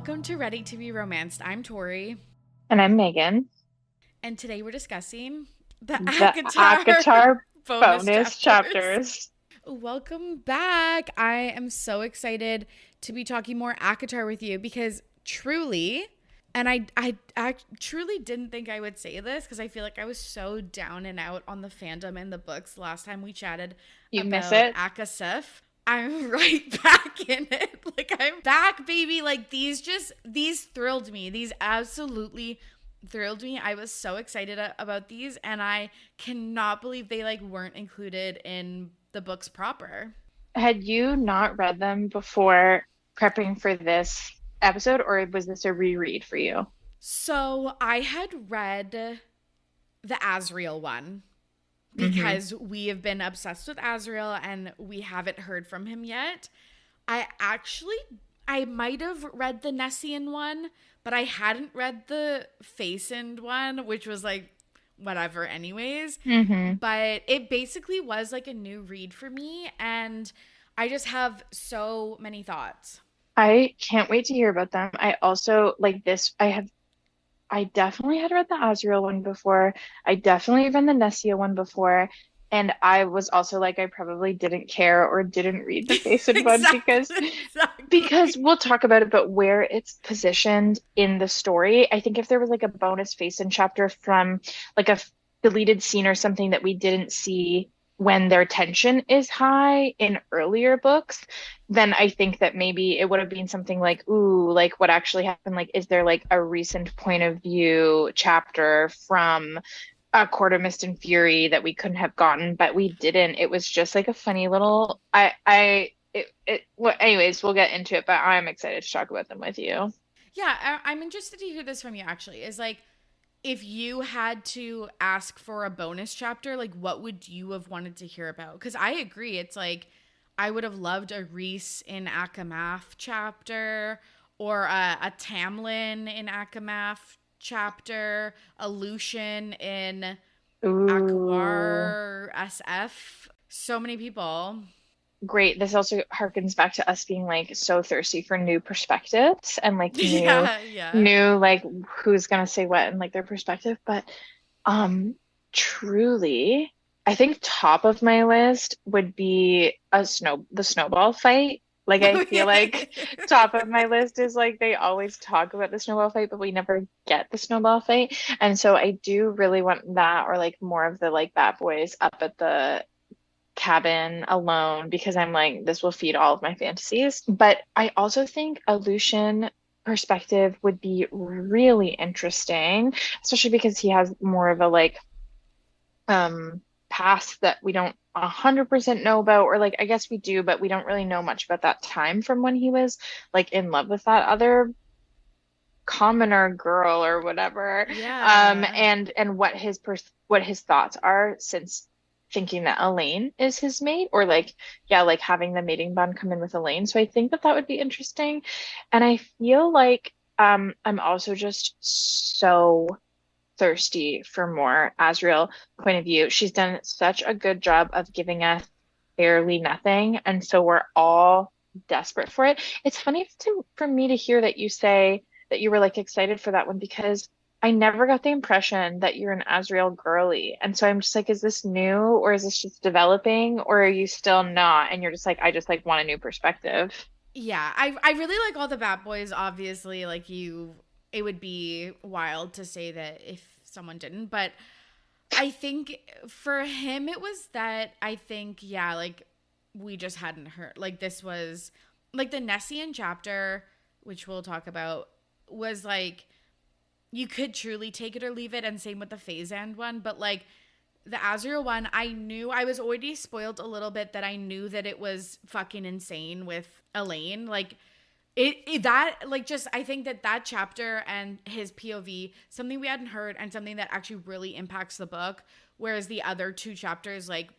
Welcome to Ready to be Romanced. I'm Tori, And I'm Megan. and today we're discussing the The ACOTAR ACOTAR bonus bonus chapters. chapters. Welcome back. I am so excited to be talking more ACOTAR with you because truly, and I truly didn't think I would say this because I feel like I was so down and out on the fandom and the books last time we chatted You miss about it? ACOSF. I'm right back in it. Like I'm back, baby. Like these thrilled me. These absolutely thrilled me. I was so excited about these, and I cannot believe they like weren't included in the books proper. Had you not read them before prepping for this episode, or was this a reread for you? So I had read the Azriel one Mm-hmm. because we have been obsessed with Azriel and we haven't heard from him yet. I actually I might have read the Nessian one, but I hadn't read the Facened one, which was like whatever anyways. Mm-hmm. But it basically was like a new read for me, and I just have so many thoughts. I can't wait to hear about them. I also like this. I definitely had read the Azriel one before. I definitely read the Nessia one before. And I was also like, I probably didn't care or didn't read the Faced one Exactly, because exactly. we'll talk about it, but where it's positioned in the story, I think if there was like a bonus Faced chapter from like a deleted scene or something that we didn't see when their tension is high in earlier books, then I think that maybe it would have been something like, ooh, like what actually happened? Like, is there like a recent point of view chapter from a Court of Mist and Fury that we couldn't have gotten, but we didn't. It was just like a funny little, well, anyways, we'll get into it, but I'm excited to talk about them with you. Yeah, I'm interested to hear this from you actually. Is like if you had to ask for a bonus chapter, like what would you have wanted to hear about? Because I agree, it's like I would have loved a Rhys in Akamath chapter, or a Tamlin in Akamath chapter, a Lucian in Ooh, Akawar SF. So many people. great. This also harkens back to us being like so thirsty for new perspectives and like Yeah, yeah. new, like who's gonna say what and like their perspective. But Um, truly, I think top of my list would be the snowball fight. Like I feel like top of my list is like they always talk about the snowball fight, but we never get the snowball fight. And so I do really want that or like more of the like bad boys up at the cabin alone because I'm like, this will feed all of my fantasies. But I also think a Lucian perspective would be really interesting, especially because he has more of a like past that we don't 100% know about, or like I guess we do, but we don't really know much about that time from when he was like in love with that other commoner girl or whatever. Yeah. And what his thoughts are since thinking that Elaine is his mate, or like yeah, like having the mating bond come in with Elaine. So I think that that would be interesting. And I feel like I'm also just so thirsty for more Azriel point of view. She's done such a good job of giving us barely nothing, and so we're all desperate for it. It's funny for me to hear that you say that you were like excited for that one because I never got the impression that you're an Azriel girly. And so I'm just like, is this new or is this just developing or are you still not? And you're just like, I just like want a new perspective. Yeah, I really like all the Bat Boys. Obviously, like you, it would be wild to say that if someone didn't. But I think for him, it was that I think yeah, like we just hadn't heard. Like this was like the Nessian chapter, which we'll talk about, was like you could truly take it or leave it, and same with the Phasand one. But like the Azrael one, I knew I was already spoiled a little bit that I knew that it was fucking insane with Elaine. Like it that like just I think that that chapter and his POV, something we hadn't heard and something that actually really impacts the book, whereas the other two chapters like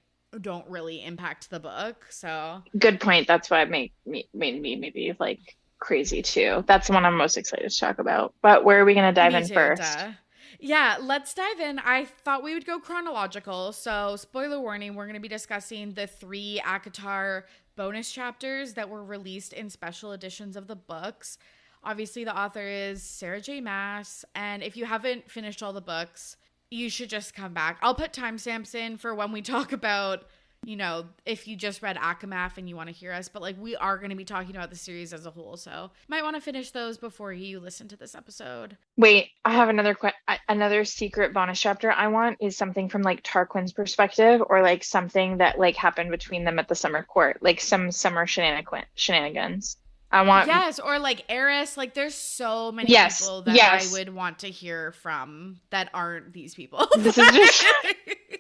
don't really impact the book. So Good point. That's what made me maybe like crazy too. That's the one I'm most excited to talk about. But where are we going to dive me in too, first? duh. Yeah, let's dive in. I thought we would go chronological. So, spoiler warning, we're going to be discussing the three ACOTAR bonus chapters that were released in special editions of the books. Obviously, the author is Sarah J. Maas. And if you haven't finished all the books, you should just come back. I'll put timestamps in for when we talk about, you know, if you just read ACOMAF and you want to hear us. But like, we are going to be talking about the series as a whole. So might want to finish those before you listen to this episode. Wait, I have another secret bonus chapter I want is something from like Tarquin's perspective, or like something that like happened between them at the summer court, like some summer shenanigans. I want Yes, or like Eris. Like, there's so many yes, people that yes. I would want to hear from that aren't these people. This is just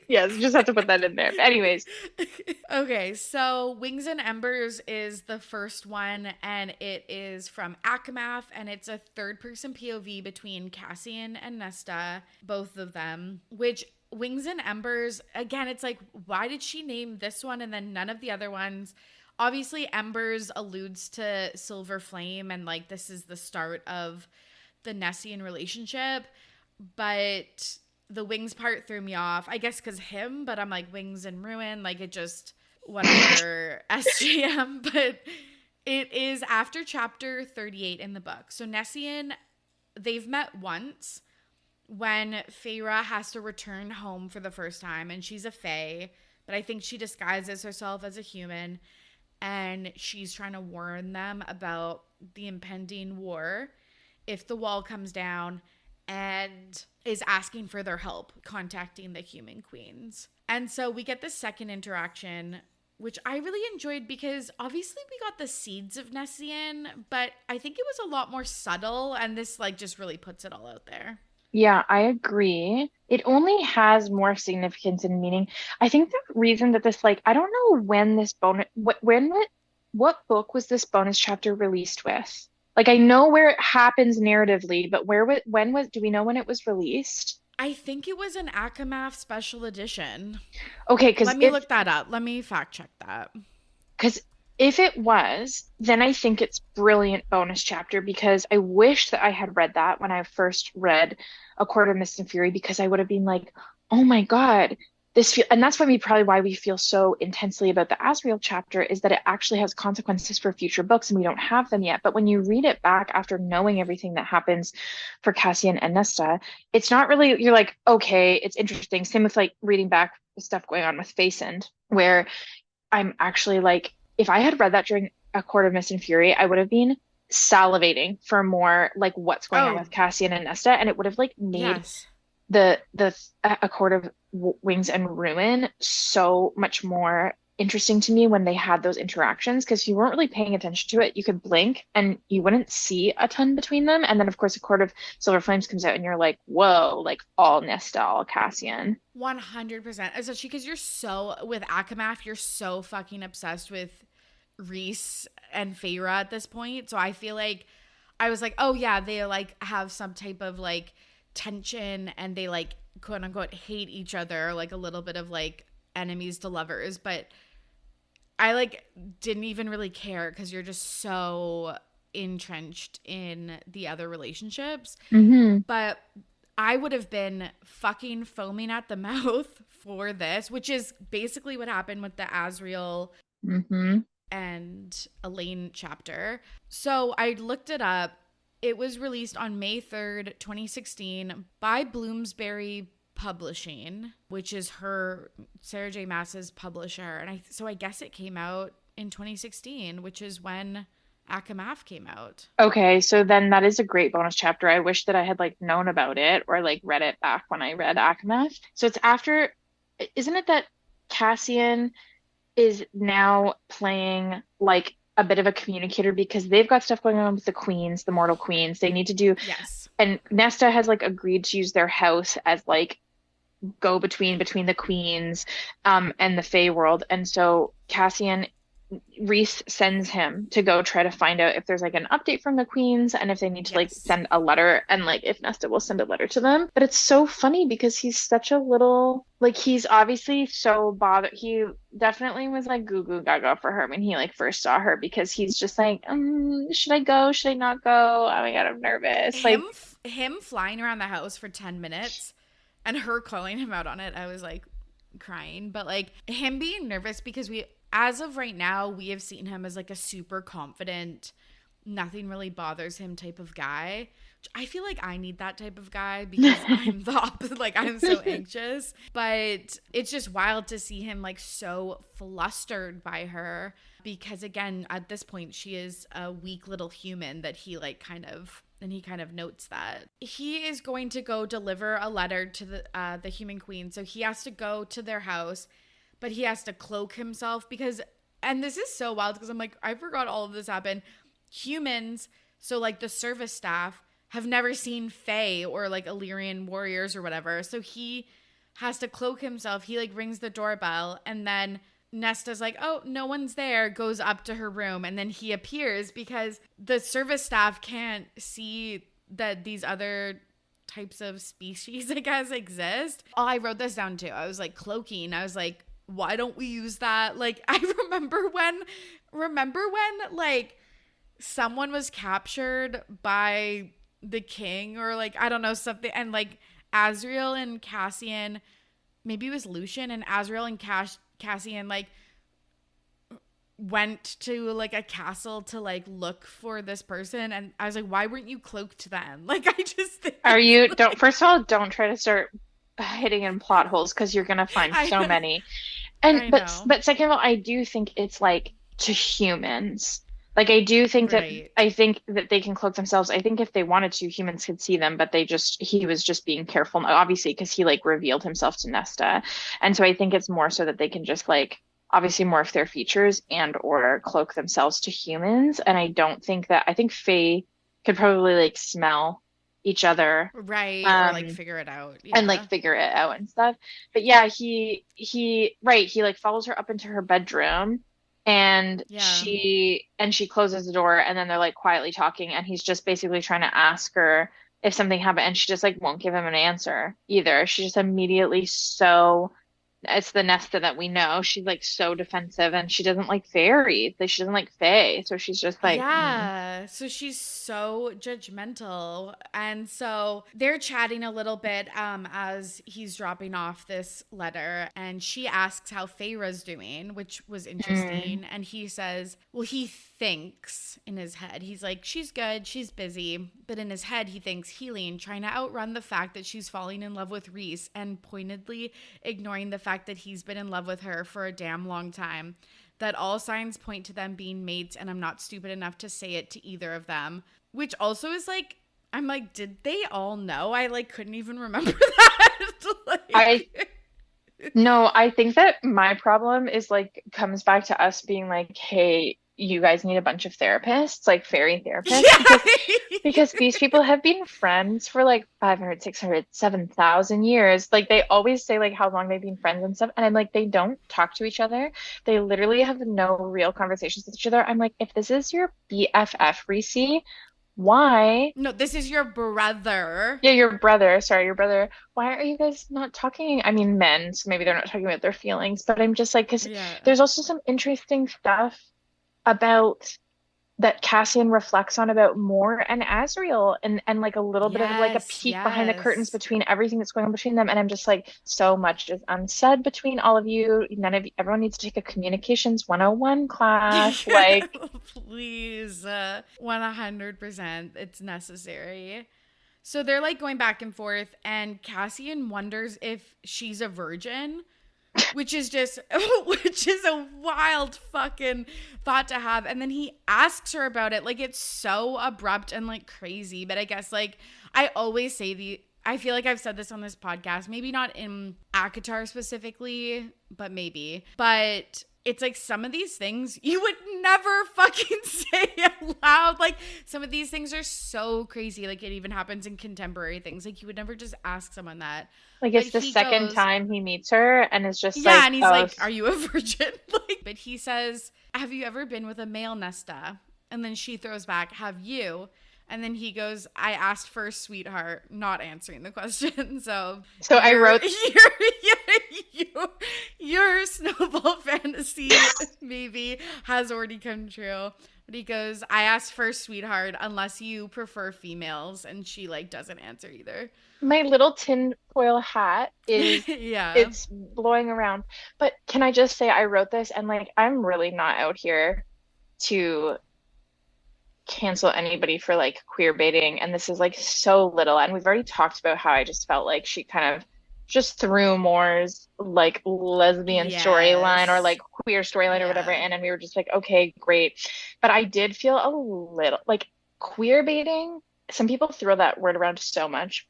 yes, just have to put that in there. Anyways, okay, so Wings and Embers is the first one, and it is from ACOMAF, and it's a third-person POV between Cassian and Nesta, both of them, which Wings and Embers, again, it's like, why did she name this one and then none of the other ones? Obviously, Embers alludes to Silver Flame, and like this is the start of the Nessian relationship, but the Wings part threw me off. I guess because him, but I'm like, Wings and Ruin, like it just, whatever, SGM. But it is after chapter 38 in the book. So Nessian, they've met once when Feyre has to return home for the first time, and she's a Fae, but I think she disguises herself as a human. And she's trying to warn them about the impending war if the wall comes down, and is asking for their help contacting the human queens. And so we get the second interaction, which I really enjoyed because obviously we got the seeds of Nessian, but I think it was a lot more subtle, and this like just really puts it all out there. yeah, I agree. It only has more significance and meaning. I think the reason that this, like, I don't know when this what book was this bonus chapter released with? Like, I know where it happens narratively, but do we know when it was released? I think it was an ACOMAF special edition. Okay, Let me look that up. Let me fact check that. because if it was, then I think it's brilliant bonus chapter because I wish that I had read that when I first read A Court of Mist and Fury because I would have been like, oh my God, and that's why we feel so intensely about the Azriel chapter is that it actually has consequences for future books and we don't have them yet. But when you read it back after knowing everything that happens for Cassian and Nesta, it's not really, you're like, okay, it's interesting. Same with like reading back the stuff going on with Rhysand, where I'm actually like, if I had read that during A Court of Mist and Fury, I would have been salivating for more like what's going on with Cassian and Nesta, and it would have like made the A Court of Wings and Ruin so much more interesting to me when they had those interactions because you weren't really paying attention to it. You could blink and you wouldn't see a ton between them, and then of course A Court of Silver Flames comes out and you're like, whoa, like all Nesta, all Cassian. 100%, especially because you're so with ACOMAF, you're so fucking obsessed with Rhys and Feyre at this point. So I feel like I was like, oh yeah, they like have some type of like tension and they like quote unquote hate each other, like a little bit of like enemies to lovers, but I like didn't even really care because you're just so entrenched in the other relationships. Mm-hmm. But I would have been fucking foaming at the mouth for this, which is basically what happened with the Azriel and Elaine chapter. So I looked it up. It was released on May 3rd, 2016 by Bloomsbury Publishing, which is Sarah J. Maas's publisher. And I guess it came out in 2016, which is when ACOMAF came out. Okay, so then that is a great bonus chapter. I wish that I had like known about it or like read it back when I read ACOMAF. So it's after, isn't it that Cassian is now playing like a bit of a communicator because they've got stuff going on with the queens, the mortal queens. They need to do, yes. And Nesta has like agreed to use their house as like go between the queens and the Fae world. And so Rhys sends him to go try to find out if there's like an update from the queens and if they need to like send a letter and like if Nesta will send a letter to them. But it's so funny because he's such a little, like he's obviously so bothered. He definitely was like goo goo gaga for her when he like first saw her because he's just like, should I go? Should I not go? Oh my God, I'm nervous. Him flying around the house for 10 minutes and her calling him out on it, I was like crying. But like him being nervous because as of right now, we have seen him as like a super confident nothing really bothers him type of guy. I feel like I need that type of guy because I'm the opposite. Like, I'm so anxious. But it's just wild to see him like so flustered by her because, again, at this point, she is a weak little human that he like kind of, and he kind of notes that. He is going to go deliver a letter to the human queen. So he has to go to their house, but he has to cloak himself because, and this is so wild because I'm like, I forgot all of this happened. Humans, so like the service staff, have never seen Fae or like Illyrian warriors or whatever. So he has to cloak himself. He like rings the doorbell and then Nesta's like, oh, no one's there, goes up to her room. And then he appears because the service staff can't see that these other types of species, I guess, exist. Oh, I wrote this down too. I was like cloaking. I was like, why don't we use that? Like, I remember when like someone was captured by the king or like I don't know something, and like Azriel and Cassian, maybe it was Lucian and Azriel and Cassian like went to like a castle to like look for this person, and I was like, why weren't you cloaked then? Like I just think Are you don't first of all, don't try to start hitting in plot holes because you're gonna find so many. And but second of all, I do think it's like to humans. Like I do think that I think that they can cloak themselves. I think if they wanted to, humans could see them, but he was just being careful, obviously, because he like revealed himself to Nesta. And so I think it's more so that they can just like obviously morph their features and or cloak themselves to humans. And I think Faye could probably like smell each other. Right. Or like figure it out. Yeah. And like figure it out and stuff. But yeah, he like follows her up into her bedroom. And she closes the door and then they're like quietly talking and he's just basically trying to ask her if something happened and she just like won't give him an answer either. She just immediately it's the Nesta that we know. She's like so defensive and she doesn't like fairies. She doesn't like fae. So she's just like So she's so judgmental. And so they're chatting a little bit as he's dropping off this letter and she asks how Feyre's doing, which was interesting. And he says, well, he thinks in his head, he's like, she's good, she's busy, but in his head he thinks healing, trying to outrun the fact that she's falling in love with Rhys and pointedly ignoring the fact that he's been in love with her for a damn long time, that all signs point to them being mates and I'm not stupid enough to say it to either of them, which also is like, I'm like, did they all know? I like couldn't even remember that. No, I think that my problem is like comes back to us being like, hey, you guys need a bunch of therapists, like fairy therapists, because these people have been friends for like 500, 600, 7,000 years. Like they always say like how long they've been friends and stuff. And I'm like, they don't talk to each other. They literally have no real conversations with each other. I'm like, if this is your BFF, Rhys, why? No, this is your brother. Yeah, your brother. Sorry, your brother. Why are you guys not talking? I mean, men, so maybe they're not talking about their feelings, but I'm just like, because there's also some interesting stuff about that Cassian reflects on about Mor and Azriel and like a little bit of like a peek behind the curtains between everything that's going on between them. And I'm just like, so much is unsaid between all of you. Everyone needs to take a communications 101 class. Like, please, 100%. It's necessary. So they're like going back and forth and Cassian wonders if she's a virgin. Which is a wild fucking thought to have. And then he asks her about it. Like, it's so abrupt and like crazy. But I guess like I always say I feel like I've said this on this podcast, maybe not in ACOTAR specifically, but maybe. But it's like some of these things you would never fucking say out loud. Like some of these things are so crazy. Like it even happens in contemporary things. Like you would never just ask someone that. Like it's the second time he meets her and it's just like, and he's like, are you a virgin? Like, but he says, have you ever been with a male Nesta? And then she throws back, have you? And then he goes, I asked first, sweetheart, not answering the question. So I wrote your snowball fantasy maybe has already come true. But he goes, I asked first, sweetheart, unless you prefer females. And she like doesn't answer either. My little tinfoil hat is it's blowing around. But can I just say I wrote this and like I'm really not out here to cancel anybody for like queer baiting, and this is like so little. And we've already talked about how I just felt like she kind of just threw Moore's like lesbian storyline or Yes. like queer storyline or whatever Yeah. in, and we were just like, okay, great. But I did feel a little like queer baiting. Some people throw that word around so much.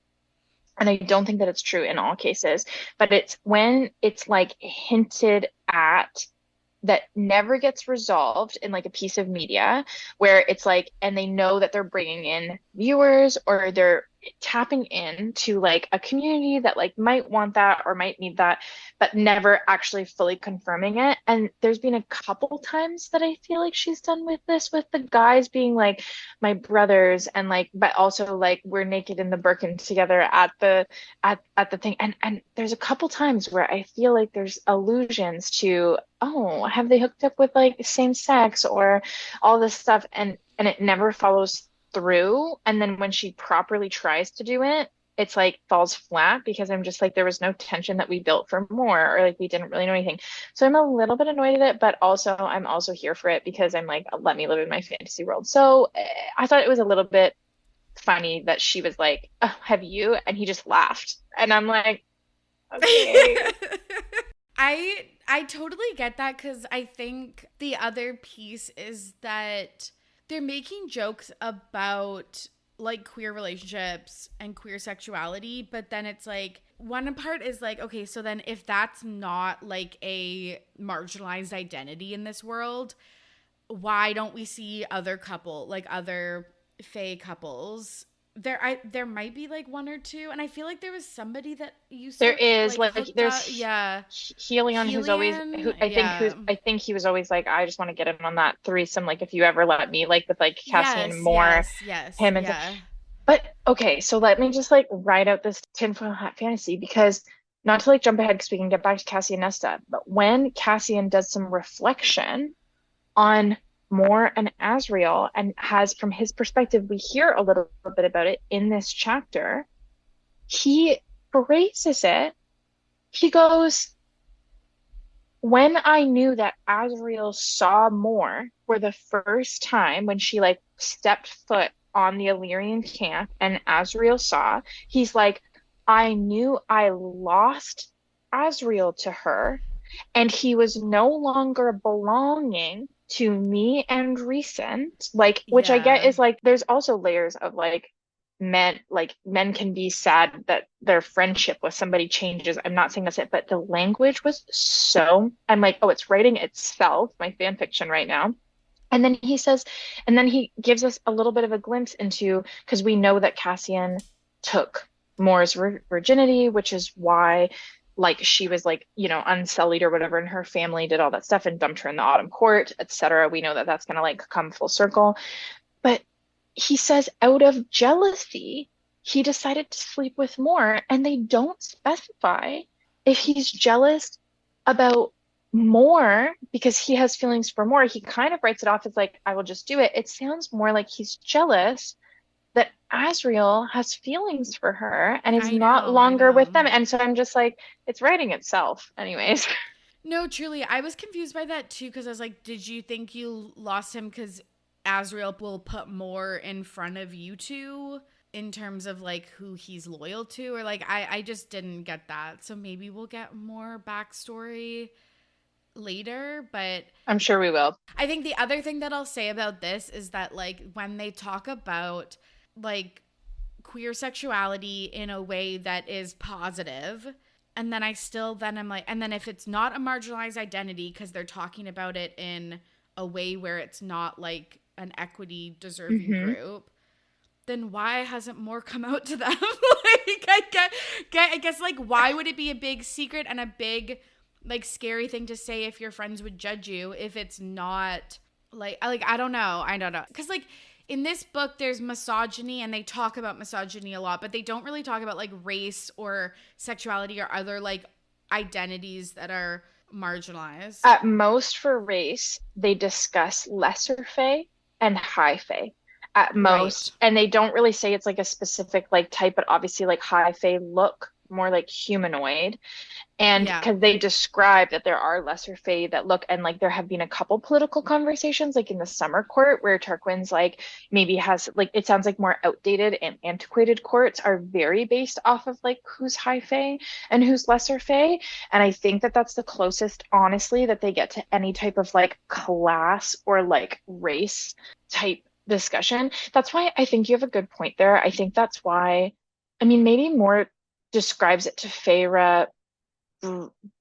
And I don't think that it's true in all cases, but it's when it's like hinted at that never gets resolved in like a piece of media where it's like, and they know that they're bringing in viewers or they're tapping into like a community that like might want that or might need that, but never actually fully confirming it. And there's been a couple times that I feel like she's done with this, with the guys being like my brothers and like, but also like we're naked in the Birkin together at the thing. And there's a couple times where I feel like there's allusions to, oh, have they hooked up with like same sex or all this stuff, and it never follows through. And then when she properly tries to do it, it's like falls flat because I'm just like there was no tension that we built for more, or like we didn't really know anything. So I'm a little bit annoyed at it, but also I'm also here for it because I'm like, let me live in my fantasy world. So I thought it was a little bit funny that she was like, oh, have you? And he just laughed. And I'm like, okay. I totally get that, because I think the other piece is that they're making jokes about like queer relationships and queer sexuality, but then it's like one part is like, okay, so then if that's not like a marginalized identity in this world, why don't we see other Fae couples? There might be like one or two, and I feel like there was somebody that used There to is like like hooked up. there's Yeah. Helion who's always who Helian. Yeah. I think he was always like, I just want to get in on that threesome, like if you ever let me, like with like Cassian Yes, Moore, yes, yes. him and Yeah. but okay, so let me just like ride out this tinfoil hat fantasy because not to like jump ahead because we can get back to Cassian Nesta, but when Cassian does some reflection on Moore and Azriel and has from his perspective, we hear a little bit about it in this chapter. He phrases it. He goes, when I knew that Azriel saw Moore for the first time, when she like stepped foot on the Illyrian camp and Azriel saw, he's like, I knew I lost Azriel to her, and he was no longer belonging to me and Rhysand. Like, which I get Yeah. is like, there's also layers of like men can be sad that their friendship with somebody changes. I'm not saying that's it, but the language was so, I'm like, oh, it's writing itself, my fan fiction right now. And then he says, and then he gives us a little bit of a glimpse into, because we know that Cassian took Moore's virginity, which is why like she was like, you know, unsullied or whatever, and her family did all that stuff and dumped her in the autumn court, etc. We know that that's going to like come full circle. But he says out of jealousy, he decided to sleep with Moore, and they don't specify if he's jealous about Moore because he has feelings for Moore. He kind of writes it off as like, I will just do it. It sounds more like he's jealous that Azriel has feelings for her and is I not know. I longer with know. them. And so I'm just like, it's writing itself, anyways. No, truly, I was confused by that too, because I was like, did you think you lost him because Azriel will put more in front of you two in terms of like who he's loyal to? Or like, I just didn't get that. So maybe we'll get more backstory later. But I'm sure we will. I think the other thing that I'll say about this is that like when they talk about like queer sexuality in a way that is positive, and then I'm like, and then if it's not a marginalized identity because they're talking about it in a way where it's not like an equity deserving Mm-hmm. group, then why hasn't more come out to them? Like I guess like why would it be a big secret and a big like scary thing to say if your friends would judge you if it's not like I don't know, because like in this book there's misogyny and they talk about misogyny a lot, but they don't really talk about like race or sexuality or other like identities that are marginalized. At most for race, they discuss lesser Fae and high Fae at Right. most. And they don't really say it's like a specific like type, but obviously like high Fae look more like humanoid. And Yeah. because they describe that there are lesser fae that look, and like there have been a couple political conversations, like in the Summer Court, where Tarquin's like maybe has like it sounds like more outdated and antiquated courts are very based off of like who's high fae and who's lesser fae. And I think that that's the closest, honestly, that they get to any type of like class or like race type discussion. That's why I think you have a good point there. I think that's why, I mean, maybe more describes it to Feyre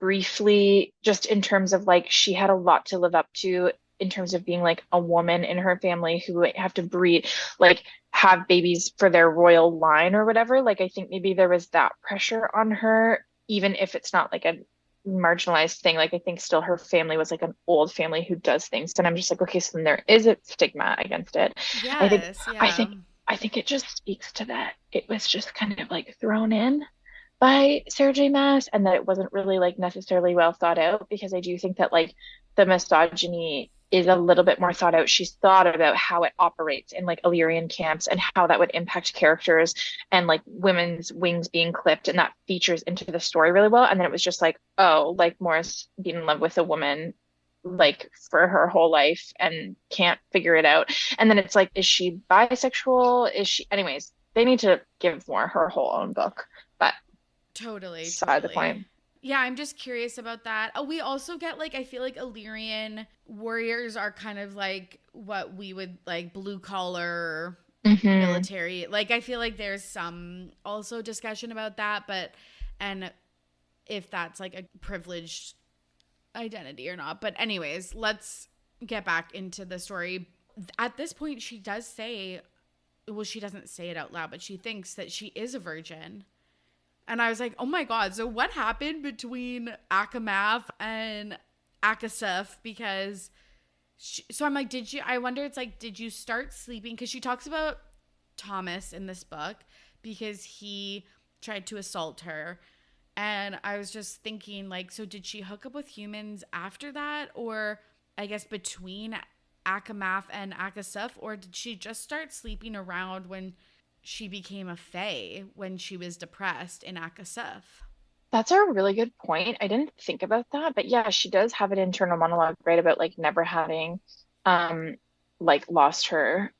briefly, just in terms of like she had a lot to live up to in terms of being like a woman in her family who have to breed, like have babies for their royal line or whatever. Like I think maybe there was that pressure on her, even if it's not like a marginalized thing. Like I think still her family was like an old family who does things. And I'm just like, okay, so then there is a stigma against it. I think, Yes. I Yeah. think, I think it just speaks to that. It was just kind of like thrown in by Sarah J. Maas, and that it wasn't really like necessarily well thought out, because I do think that like the misogyny is a little bit more thought out. She's thought about how it operates in like Illyrian camps and how that would impact characters and like women's wings being clipped, and that features into the story really well. And then it was just like, oh, like Morris being in love with a woman like for her whole life and can't figure it out. And then it's like, is she bisexual? Is she, anyways, they need to give more her whole own book. But Totally, beside the totally. point. Yeah, I'm just curious about that. Oh, we also get like I feel like Illyrian warriors are kind of like what we would like blue collar Hmm. military. Like I feel like there's some also discussion about that, but and if that's like a privileged identity or not. But anyways, let's get back into the story. At this point she does say, well, she doesn't say it out loud, but she thinks that she is a virgin. And I was like, oh my God. So what happened between Akamath and Akasuf? Because so I'm like, I wonder, it's like, did you start sleeping? Because she talks about Thomas in this book because he tried to assault her. And I was just thinking, like, so did she hook up with humans after that? Or I guess between Akamath and Akasuf? Or did she just start sleeping around when she became a fae when she was depressed in Akasuf? That's a really good point. I didn't think about that, but yeah, she does have an internal monologue, right, about like never having um like lost her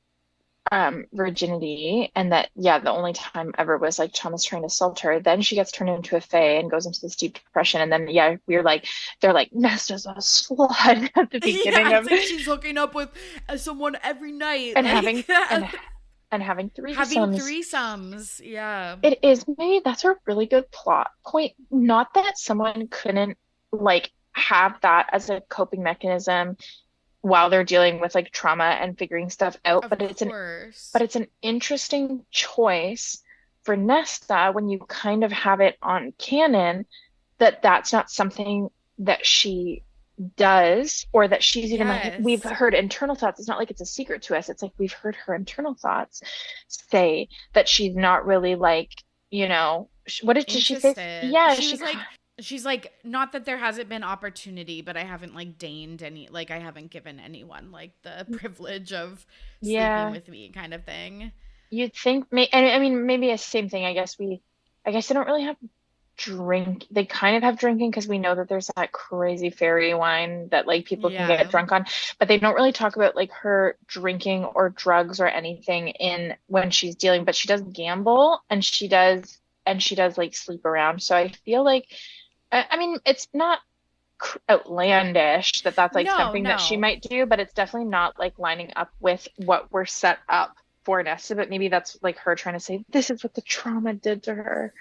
virginity, and that yeah, the only time ever was like Thomas trying to assault her. Then she gets turned into a fae and goes into this deep depression, and then yeah, we're like they're like Nesta's a slut at the beginning Yeah, it's of like she's hooking up with someone every night, and like having and having having threesomes. threesomes. Yeah. It is made. That's a really good plot point. Not that someone couldn't like have that as a coping mechanism while they're dealing with like trauma and figuring stuff out, Of course. but it's an interesting choice for Nesta when you kind of have it on canon that that's not something that she does, or that she's even like we've Yes. heard internal thoughts. It's not like it's a secret to us. It's like we've heard her internal thoughts say that she's not really like, what did she say? Interested. Yeah, She was like, she's like, not that there hasn't been opportunity, but I haven't like deigned any, like I haven't given anyone like the privilege of sleeping yeah, with me kind of thing. you'd think and I mean maybe a same thing. I guess they don't really have drink. They kind of have drinking because we know that there's that crazy fairy wine that like people can get Yeah. drunk on, but they don't really talk about like her drinking or drugs or anything in when she's dealing, but she does gamble, and she does like sleep around. So I feel like I mean it's not outlandish that that's like No, something that she no. might do, but it's definitely not like lining up with what we're set up for Nesta. But maybe that's like her trying to say this is what the trauma did to her.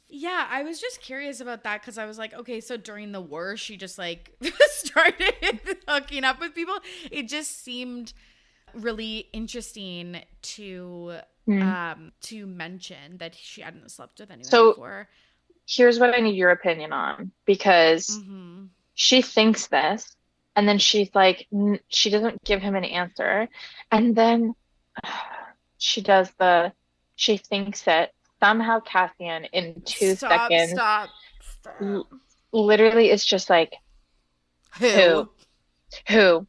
Yeah, I was just curious about that because I was like, okay, so during the war, she just like started hooking up with people. It just seemed really interesting Hmm. to mention that she hadn't slept with anyone So before. here's what I need your opinion on, because Mm-hmm. she thinks this, and then she's like, she doesn't give him an answer, and then she does she thinks it. Somehow Cassian in two Stop, seconds, stop, l stop. literally is just like, who, Who? who,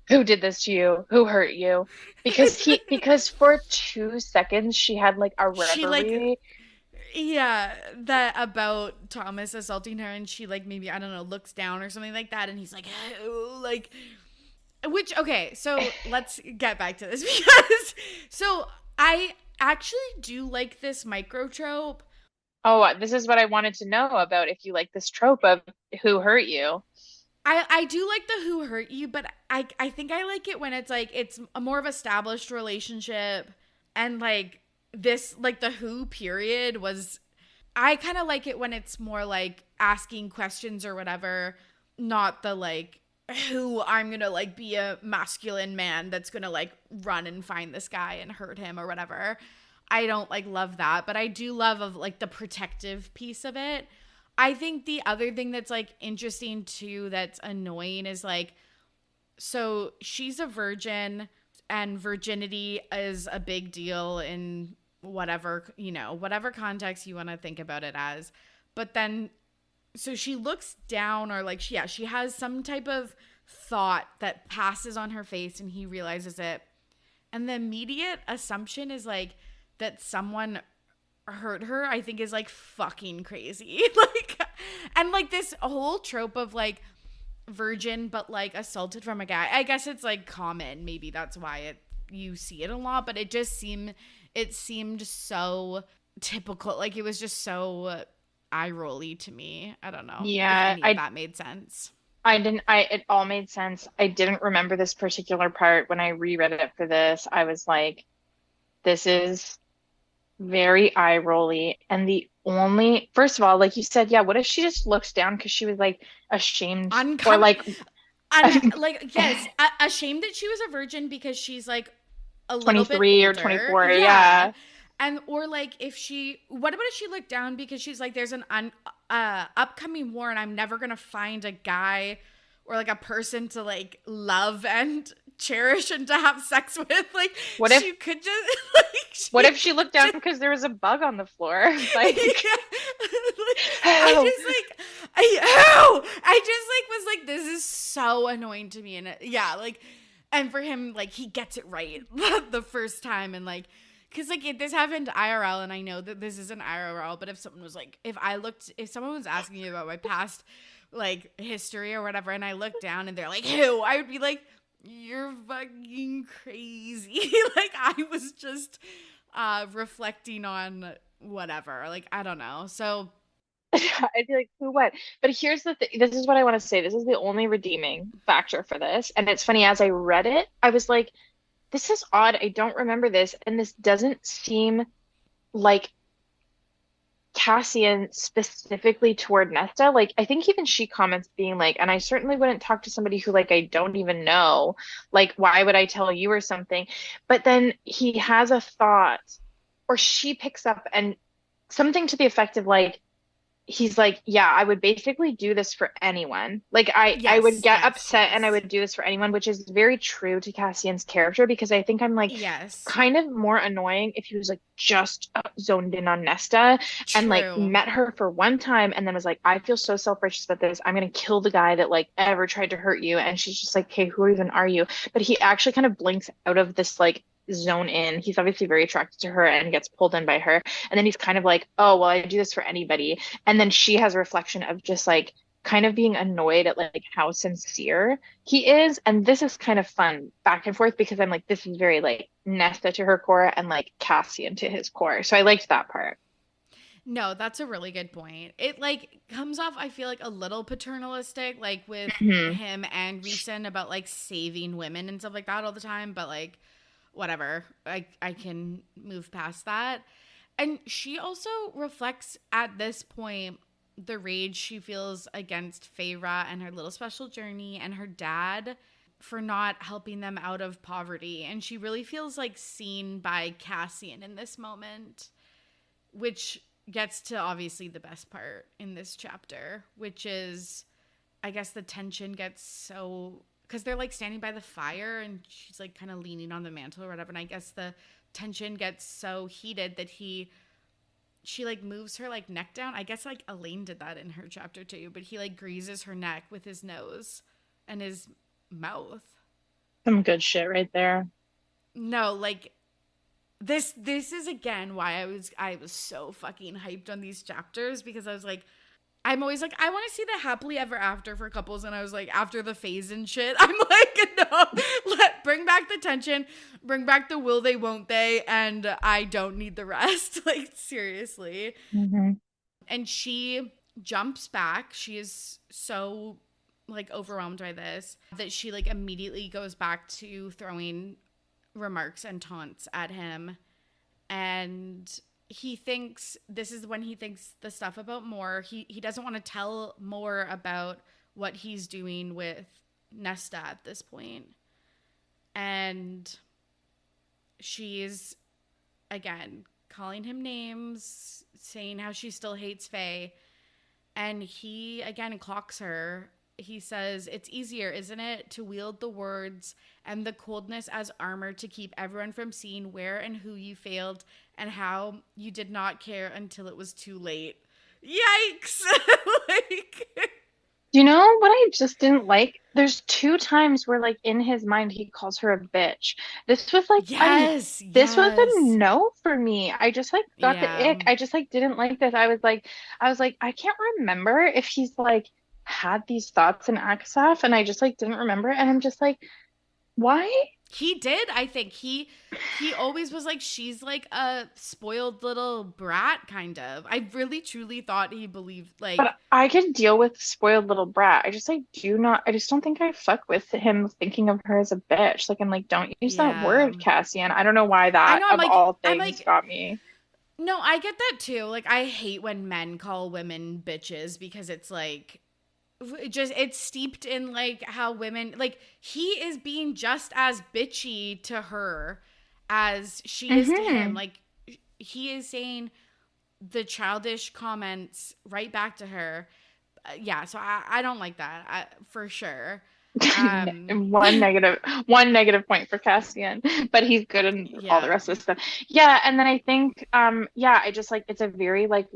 who did this to you? Who hurt you? Because for 2 seconds she had like a She like reverie. Yeah, that about Thomas assaulting her, and she like maybe I don't know looks down or something like that, and he's like, "Oh," like, which okay, so let's get back to this because so I actually do like this micro trope. Oh, this is what I wanted to know about if you like this trope of who hurt you. I do like the who hurt you, but I think I like it when it's like it's a more of established relationship and like this like the who period was I kind of like it when it's more like asking questions or whatever, not the like who I'm going to like be a masculine man that's going to like run and find this guy and hurt him or whatever. I don't like love that, but I do love of like the protective piece of it. I think the other thing that's like interesting too that's annoying is like so she's a virgin and virginity is a big deal in whatever, you know, whatever context you want to think about it as. But then so she looks down or like yeah, she has some type of thought that passes on her face and he realizes it. And the immediate assumption is like that someone hurt her, I think is like fucking crazy. Like and like this whole trope of like virgin but like assaulted from a guy. I guess it's like common. Maybe that's why you see it a lot, but it seemed so typical. Like it was just so eye rolly to me. I don't know if Yeah, any of that made sense. I didn't I it all made sense. I didn't remember this particular part when I reread it for this. I was like, this is very eye rolly. And the only, first of all, like you said, yeah, what if she just looks down because she was like ashamed or Uncom like like yes, ashamed that she was a virgin because she's like a little bit 23 or older. 24? Yeah. Yeah. And or like if she what about if she looked down because she's like there's an upcoming war and I'm never going to find a guy or like a person to like love and cherish and to have sex with. Like What if she could just like what if she looked down because there was a bug on the floor? Like, like, I oh, just like I just like was like this is so annoying to me and yeah like and for him like he gets it right the first time and like because like this happened IRL and I know that this isn't IRL but if someone was like if someone was asking me about my past like history or whatever and I looked down and they're like who I would be like you're fucking crazy. Like I was just reflecting on whatever like I don't know so I'd be like, who, what? But here's the thing. This is what I want to say. This is the only redeeming factor for this. And it's funny, as I read it, I was like, this is odd. I don't remember this. And this doesn't seem like Cassian specifically toward Nesta. Like, I think even she comments being like, and I certainly wouldn't talk to somebody who, like, I don't even know. Like, why would I tell you or something? But then he has a thought, or she picks up and something to the effect of, like, he's like, yeah, I would basically do this for anyone. Like I would yes get yes upset and I yes would do this for anyone, which is very true to Cassian's character because I think I'm like yes kind of more annoying if he was like just zoned in on Nesta and like true met her for one time and then was like, I feel so self-righteous about this. I'm gonna kill the guy that like ever tried to hurt you. And she's just like, hey, who even are you? But he actually kind of blinks out of this like zone in. He's obviously very attracted to her and gets pulled in by her. And then he's kind of like, oh, well, I do this for anybody. And then she has a reflection of just like kind of being annoyed at like how sincere he is. And this is kind of fun back and forth because I'm like, this is very like Nesta to her core and like Cassian to his core. So I liked that part. no that's a really good point it like comes off I feel like a little paternalistic like with Hmm. him and Rhysand about like saving women and stuff like that all the time but like whatever. I can move past that. And she also reflects at this point the rage she feels against Feyre and her little special journey and her dad for not helping them out of poverty. And she really feels like seen by Cassian in this moment, which gets to obviously the best part in this chapter, which is I guess the tension gets so because they're like standing by the fire and she's like kind of leaning on the mantle or whatever. And I guess the tension gets so heated that she like moves her like neck down. I guess like Elaine did that in her chapter too, but he like greases her neck with his nose and his mouth. Some good shit right there. No, like this is again why I was so fucking hyped on these chapters, because I was like, I'm always like, I want to see the happily ever after for couples, and I was like, after the phase and shit, I'm like, no, bring back the tension, bring back the will they, won't they, and I don't need the rest. Like, seriously. Mm-hmm. And she jumps back. She is so like overwhelmed by this that she like immediately goes back to throwing remarks and taunts at him. And he thinks, this is when he thinks the stuff about Mor. He doesn't want to tell Mor about what he's doing with Nesta at this point. And she's, again, calling him names, saying how she still hates Faye. And he, again, clocks her. He says, it's easier, isn't it, to wield the words and the coldness as armor to keep everyone from seeing where and who you failed and how you did not care until it was too late. Yikes! Like, You know what I just didn't like? There's two times where, like, in his mind, he calls her a bitch. This was like, yes, this was a yes. no for me. I just like got the Yeah. ick. I just like didn't like this. I was like, I can't remember if he's like had these thoughts in Akasaf, and I just like didn't remember. And I'm just like, why? He did, I think. He always was like, she's like a spoiled little brat, kind of. I really truly thought he believed, like, But I could deal with spoiled little brat. I just like do not. I just don't think I fuck with him thinking of her as a bitch. Like I'm like, don't use that yeah. word, Cassian. I don't know why I that know, of all I'm things like, got me. no, I get that too. Like, I hate when men call women bitches, because it's like, it's steeped in like how women, like, he is being just as bitchy to her as she is to him. Hmm. Like, he is saying the childish comments right back to her. Yeah, so I don't like that, for sure. Um, One negative point for Cassian, but he's good in all the yeah. rest of the stuff. Yeah, and then I think, yeah, I just like it's a very like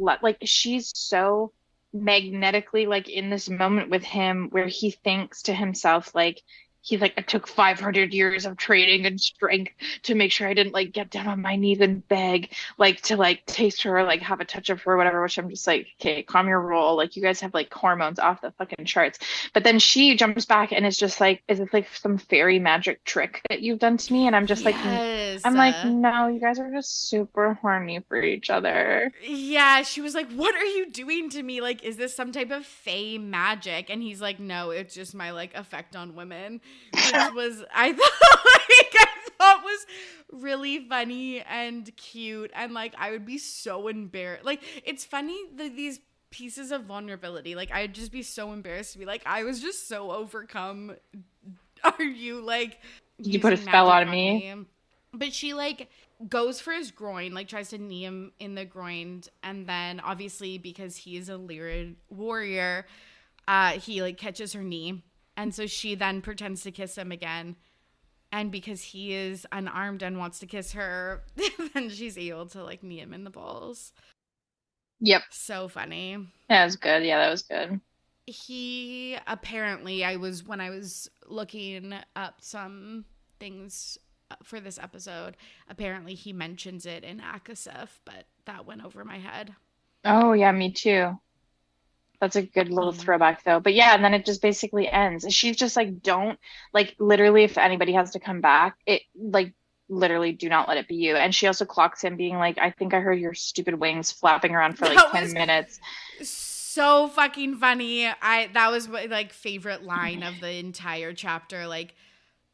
she's so magnetically like in this moment with him where he thinks to himself like. He's like, I took 500 years of training and strength to make sure I didn't like get down on my knees and beg, like to like taste her, or, like have a touch of her, or whatever. Which I'm just like, okay, calm your roll. Like you guys have like hormones off the fucking charts. But then she jumps back and is just like, is this like some fairy magic trick that you've done to me? And I'm just like, Yes. I'm like, no, you guys are just super horny for each other. Yeah, she was like, "What are you doing to me? Like, is this some type of fey magic?" And he's like, "No, it's just my like effect on women," which was, I thought, like, I thought was really funny and cute, and like I would be so embarrassed. Like, it's funny that these pieces of vulnerability, like I'd just be so embarrassed to be like, I was just so overcome. Are you like Did you put a using spell magic on on me? me? But she like goes for his groin, like tries to knee him in the groin, and then obviously because he is a Lyrid warrior, he like catches her knee, and so she then pretends to kiss him again, and because he is unarmed and wants to kiss her, then she's able to like knee him in the balls. Yep. So funny. That was good. Yeah, that was good. He apparently, when I was looking up some things for this episode, apparently he mentions it in Akasef, but that went over my head. Oh, yeah, me too. That's a good little Yeah. throwback though. But yeah, and then it just basically ends. She's just like, don't like literally if anybody has to come back, it like literally do not let it be you. And she also clocks him being like, I think I heard your stupid wings flapping around for like That 10 was minutes. so fucking funny. That was my like favorite line of the entire chapter. Like,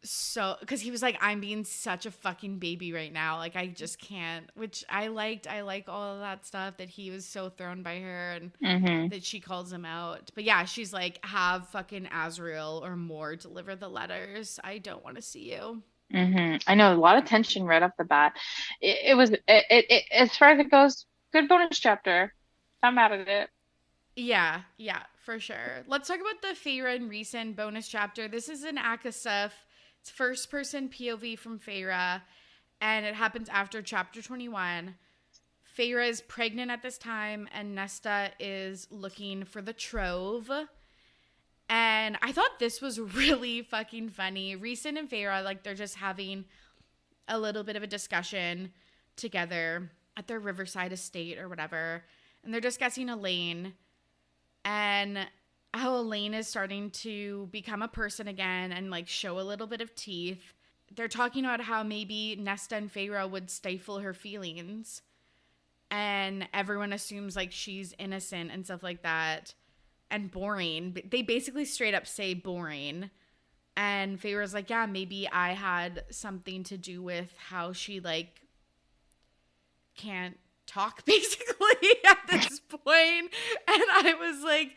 so because he was like, I'm being such a fucking baby right now, like I just can't, which I liked. I like all of that stuff, that he was so thrown by her, and Hmm. that she calls him out. But yeah, she's like, have fucking Azriel or more deliver the letters, I don't want to see you. I know a lot of tension right off the bat. It was as far as it goes, good bonus chapter. Not mad at it. Yeah, for sure. Let's talk about the Feyre and Rhysand bonus chapter. This is an Akasef. It's first person POV from Feyre, and it happens after chapter 21. Feyre is pregnant at this time, and Nesta is looking for the trove. And I thought this was really fucking funny. Rhysand and Feyre, like, they're just having a little bit of a discussion. together at their Riverside estate or whatever, and they're discussing Elaine and how Elaine is starting to become a person again and like show a little bit of teeth. They're talking about how maybe Nesta and Feyre would stifle her feelings, and everyone assumes like she's innocent and stuff like that, and boring. They basically straight up say boring. And Feyre's like, yeah, maybe I had something to do with how she like can't talk basically at this point. And I was like,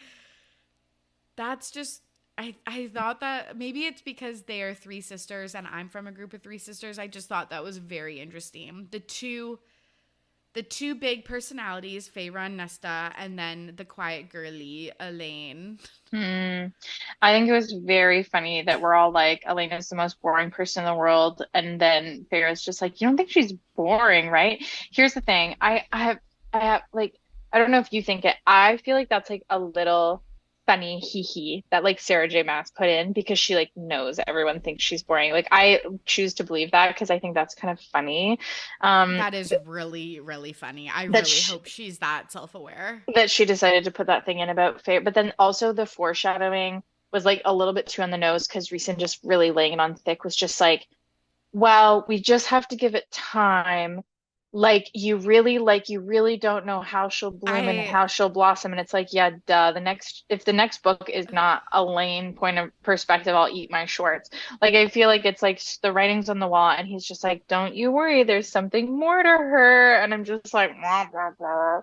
that's just, I thought that maybe it's because they are three sisters and I'm from a group of three sisters. I just thought that was very interesting. The two big personalities, Feyre and Nesta, and then the quiet girly Elaine. I think it was very funny that we're all like, Elena is the most boring person in the world, and then Feyre's just like, you don't think she's boring, right? Here's the thing, I have like, I don't know if you think it. I feel like that's like a little funny hee hee that like Sarah J. Maas put in because she like knows everyone thinks she's boring. Like I choose to believe that because I think that's kind of funny. That is really, really funny. I That really hope she's that self-aware. she decided to put that thing in about Fate, but then also the foreshadowing was like a little bit too on the nose because Rhysand just really laying it on thick was just well, we just have to give it time. Like you really don't know how she'll bloom and I how she'll blossom. And it's like, yeah, duh. If the next book is not a Lane point of perspective, I'll eat my shorts. Like, I feel like it's like the writing's on the wall and he's just like, don't you worry, there's something more to her. And I'm just like, blah, blah, blah.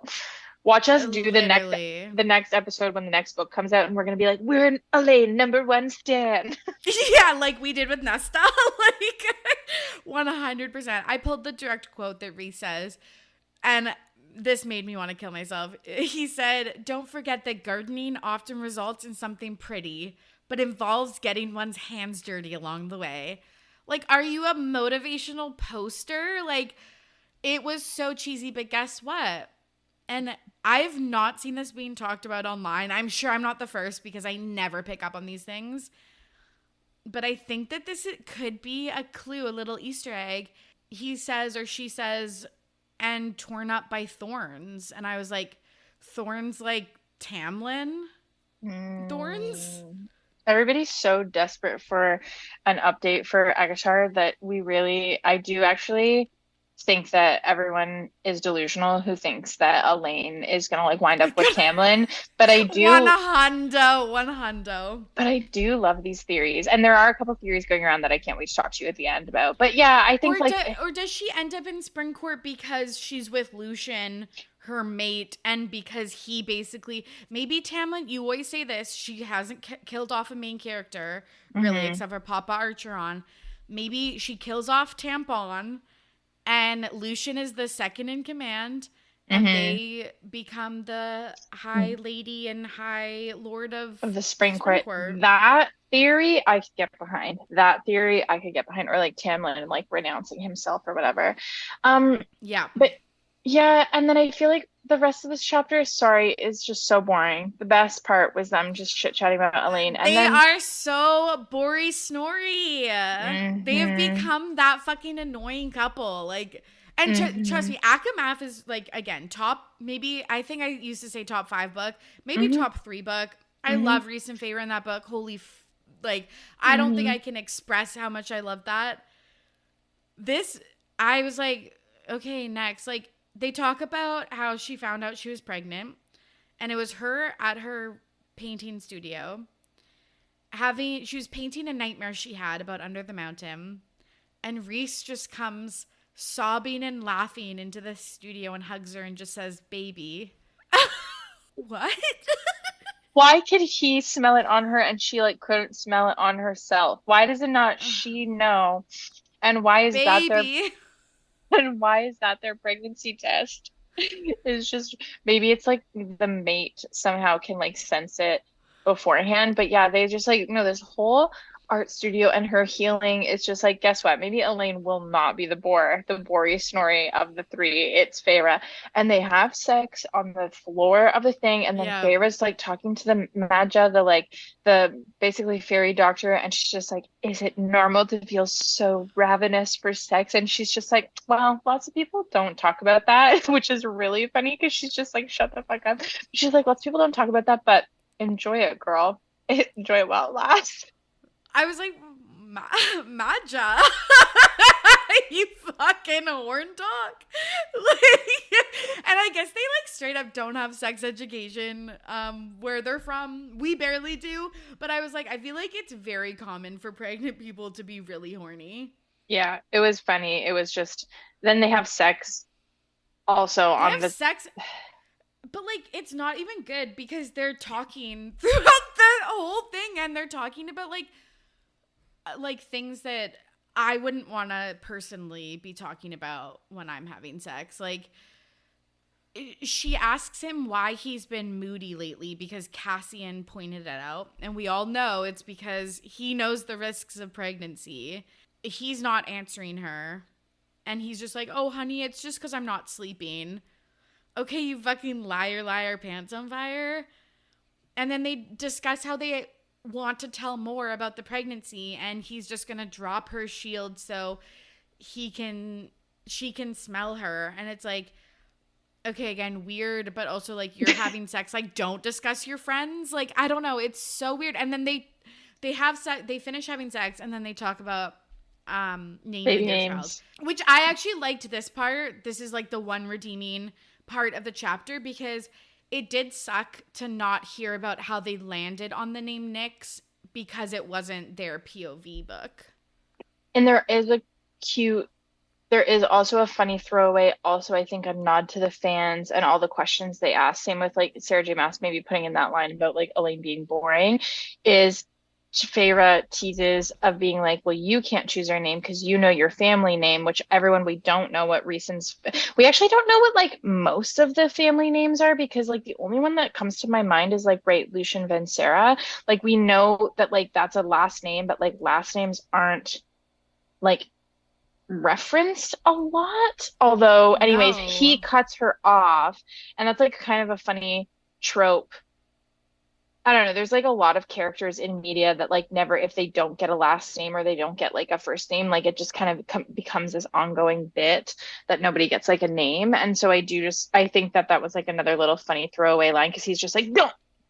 Watch us do literally. the next episode when the next book comes out and we're gonna be like, we're an Elaine #1 stan. Yeah, like we did with Nesta. Like 100%. I pulled the direct quote that Rhys says, and this made me want to kill myself. He said, don't forget that gardening often results in something pretty, but involves getting one's hands dirty along the way. Like, are you a motivational poster? Like, it was so cheesy, but guess what? And I've not seen this being talked about online. I'm sure I'm not the first because I never pick up on these things. But I think that this could be a clue, a little Easter egg. He says, or she says, and torn up by thorns. And I was like, thorns like Tamlin? Thorns? Everybody's so desperate for an update for ACOTAR that I do actually think that everyone is delusional who thinks that Elaine is gonna like wind up with Tamlin. But I do One hundo. but I do love these theories. And there are a couple theories going around that I can't wait to talk to you at the end about. But yeah, I think or does she end up in Springcourt because she's with Lucien, her mate, and because he basically, maybe Tamlin, you always say this, she hasn't killed off a main character, really, except for Papa Archeron. Maybe she kills off Tampon, and Lucien is the second in command, and they become the High Lady and High Lord of the Springcourt. That theory I could get behind. Or like Tamlin like renouncing himself or whatever. Yeah. But yeah, and then I feel like the rest of this chapter, is just so boring. The best part was them just chit-chatting about Elaine. And they are so Bory Snorri. They have become that fucking annoying couple. Like, and trust me, ACOMAF is like, again, top, maybe, I think I used to say top 5 book, maybe top 3 book. I love Rhys and Feyre in that book. I don't think I can express how much I love that. This, I was like, okay, next. Like, they talk about how she found out she was pregnant, and it was her at her painting studio. She was painting a nightmare she had about Under the Mountain, and Rhys just comes sobbing and laughing into the studio and hugs her and just says, baby. What? Why could he smell it on her and she like couldn't smell it on herself? Why does it not she know? And why is baby. And why is that their pregnancy test? It's just, maybe it's like the mate somehow can like sense it beforehand. But yeah, they just like, this whole art studio and her healing is just like, guess what? Maybe Elaine will not be the Bory Snorri of the three. It's Feyre. And they have sex on the floor of the thing. And then Yeah. Feyre's like talking to the Maja, the basically fairy doctor. And she's just like, is it normal to feel so ravenous for sex? And she's just like, well, lots of people don't talk about that, which is really funny because she's just like, shut the fuck up. She's like, lots of people don't talk about that, but enjoy it, girl. Enjoy it while it lasts. I was like, Maja, you fucking horn dog. Like, and I guess they like straight up don't have sex education where they're from. We barely do. But I was like, I feel like it's very common for pregnant people to be really horny. Yeah, it was funny. It was just then they have sex also They on have the sex, but like it's not even good because they're talking throughout the whole thing and they're talking about like things that I wouldn't want to personally be talking about when I'm having sex. Like she asks him why he's been moody lately because Cassian pointed it out, and we all know it's because he knows the risks of pregnancy. He's not answering her, and he's just like, "Oh, honey, it's just because I'm not sleeping." Okay, you fucking liar, pants on fire. And then they discuss how they want to tell more about the pregnancy, and he's just gonna drop her shield so she can smell her. And it's like, okay, again, weird, but also like you're having sex. Like, don't discuss your friends. Like, I don't know, it's so weird. And then they have sex, they finish having sex, and then they talk about naming baby their child, names. which I actually liked this part. This is like the one redeeming part of the chapter because it did suck to not hear about how they landed on the name Nyx because it wasn't their POV book. And cute, there is also a funny throwaway, also I think a nod to the fans and all the questions they ask. Same with like Sarah J. Maas maybe putting in that line about like Elaine being boring, is Feyre teases of being like, well, you can't choose our name because you know your family name, which everyone, we don't know what we actually don't know what like most of the family names are because like the only one that comes to my mind is like, right, Lucian Vincera. Like we know that like that's a last name, but like last names aren't like referenced a lot. Although, anyways, he No. cuts her off, and that's like kind of a funny trope. I don't know. There's like a lot of characters in media that like never, if they don't get a last name or they don't get like a first name, like it just kind of becomes this ongoing bit that nobody gets like a name. And so I think that that was like another little funny throwaway line because he's just like,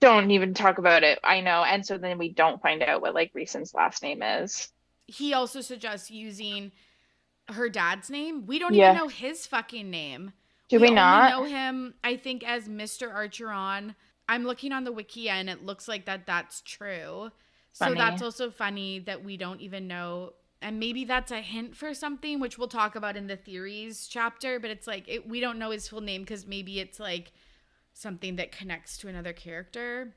don't even talk about it. I know. And so then we don't find out what like Rhysand's last name is. He also suggests using her dad's name. We don't even Yeah. know his fucking name. Do We we only not? know him, I think, as Mr. Archeron. I'm looking on the wiki and it looks like that's true. So Funny. that's also funny that we don't even know. And maybe that's a hint for something, which we'll talk about in the theories chapter. But it's like we don't know his full name because maybe it's like something that connects to another character.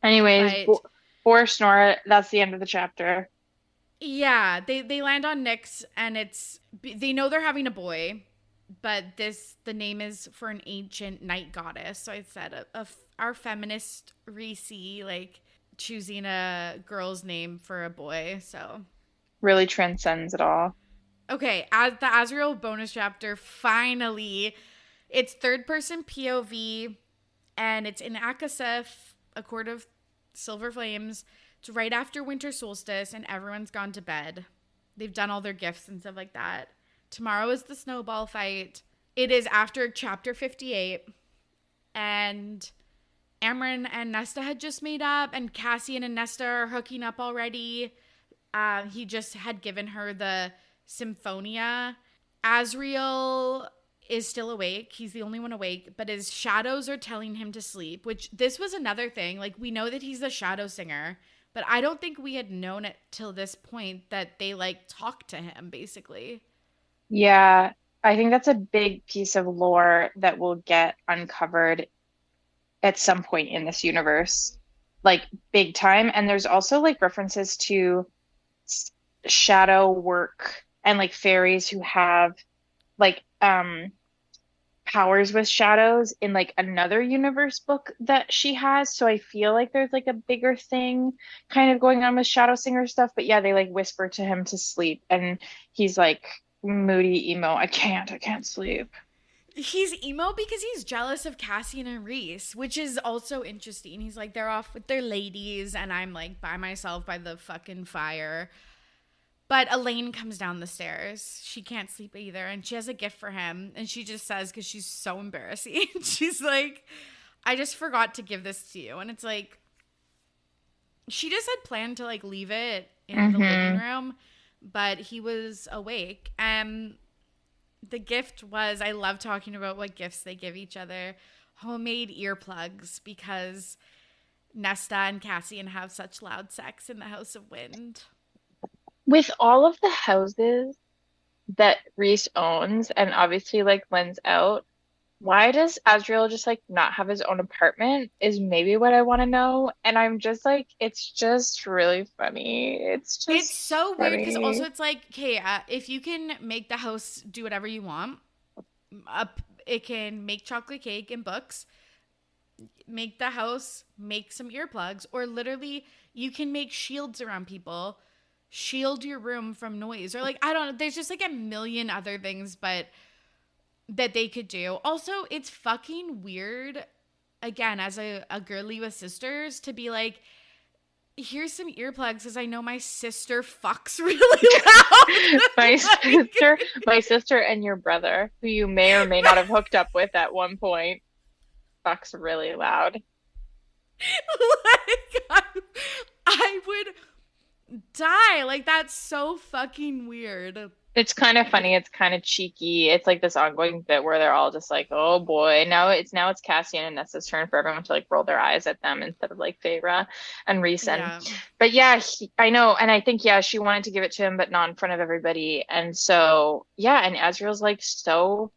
Anyways, But for Snora, that's the end of the chapter. yeah, they land on Nyx, and they know they're having a boy, but the name is for an ancient night goddess. So I said our feminist Rhys like choosing a girl's name for a boy. So Really transcends it all. okay, as the Azriel bonus chapter, finally, it's third person POV, and it's in Akasef, a court of silver flames. It's right after winter solstice, and everyone's gone to bed. They've done all their gifts and stuff like that. Tomorrow is the snowball fight. It is after chapter 58, and Amren and Nesta had just made up, and Cassian and Nesta are hooking up already. He just had given her the Symphonia. Azriel is still awake. He's the only one awake, but his shadows are telling him to sleep, which this was another thing. Like, we know that he's the shadow singer, but I don't think we had known it till this point that they like talk to him basically. Yeah, I think that's a big piece of lore that will get uncovered at some point in this universe, like big time. And there's also like references to shadow work and like fairies who have like powers with shadows in like another universe book that she has. So I feel like there's like a bigger thing kind of going on with Shadow Singer stuff. But yeah, they like whisper to him to sleep and he's like moody emo. I can't sleep. He's emo because he's jealous of Cassian and Rhys, which is also interesting. He's like, they're off with their ladies, and I'm like by myself by the fucking fire. But Elaine comes down the stairs. She can't sleep either, and she has a gift for him. And she just says, because she's so embarrassing, she's like, I just forgot to give this to you. And it's like, she just had planned to like leave it in the living room, but he was awake. The gift was, I love talking about what gifts they give each other, homemade earplugs, because Nesta and Cassian have such loud sex in the House of Wind. With all of the houses that Rhys owns and obviously like lends out, why does Azriel just like not have his own apartment is maybe what I want to know. And I'm just like, it's just really funny. It's so weird because funny. also it's like, okay, if you can make the house do whatever you want, it can make chocolate cake and books, make the house make some earplugs, or literally you can make shields around people, shield your room from noise, or like, I don't know, there's just like a million other things, but that they could do. Also, it's fucking weird, again, as a girly with sisters, to be like, here's some earplugs because I know my sister fucks really loud. My sister and your brother, who you may or may not have hooked up with at one point, fucks really loud. Like, I would die. Like, that's so fucking weird. It's kind of funny. It's kind of cheeky. It's like this ongoing bit where they're all just like, "Oh boy!" Now it's Cassian and Nessa's turn for everyone to like roll their eyes at them instead of like Feyre and Rhysand. Yeah. But yeah, I know, and I think yeah, she wanted to give it to him, but not in front of everybody. And so yeah, and Azriel's like so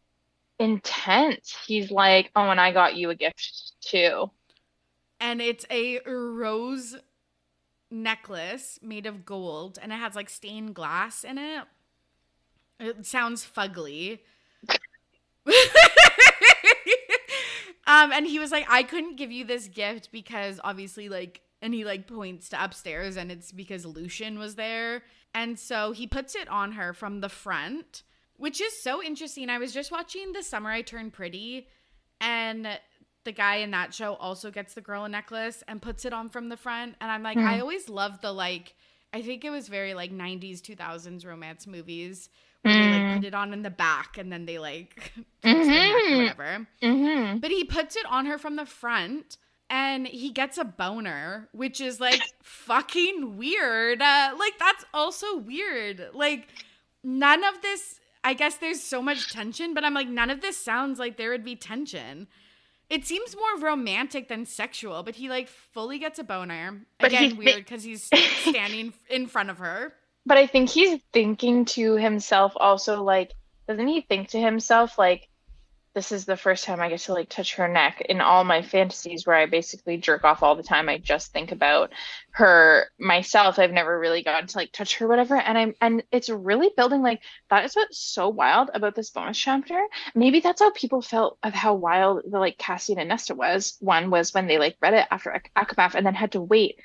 intense. He's like, "Oh, and I got you a gift too." And it's a rose necklace made of gold, and it has like stained glass in it. It sounds fugly. And he was like, I couldn't give you this gift because obviously, like, and he like points to upstairs, and it's because Lucian was there. And so he puts it on her from the front, which is so interesting. I was just watching The Summer I Turned Pretty, and the guy in that show also gets the girl a necklace and puts it on from the front. And I'm like, I always loved the, like, I think it was very like 90s, 2000s romance movies where they like put it on in the back and then they like twist their neck or whatever. But he puts it on her from the front and he gets a boner, which is like fucking weird. Like, that's also weird. Like, none of this, I guess there's so much tension, but I'm like, none of this sounds like there would be tension. It seems more romantic than sexual, but he like fully gets a boner. Again, weird because he's standing in front of her. But I think he's thinking to himself also, like, doesn't he think to himself, like, this is the first time I get to, like, touch her neck in all my fantasies where I basically jerk off all the time. I just think about her myself. I've never really gotten to, like, touch her, whatever. And it's really building, like, that is what's so wild about this bonus chapter. Maybe that's how people felt of how wild the, like, Cassian and Nesta was. One was when they, like, read it after ACOTAR and then had to wait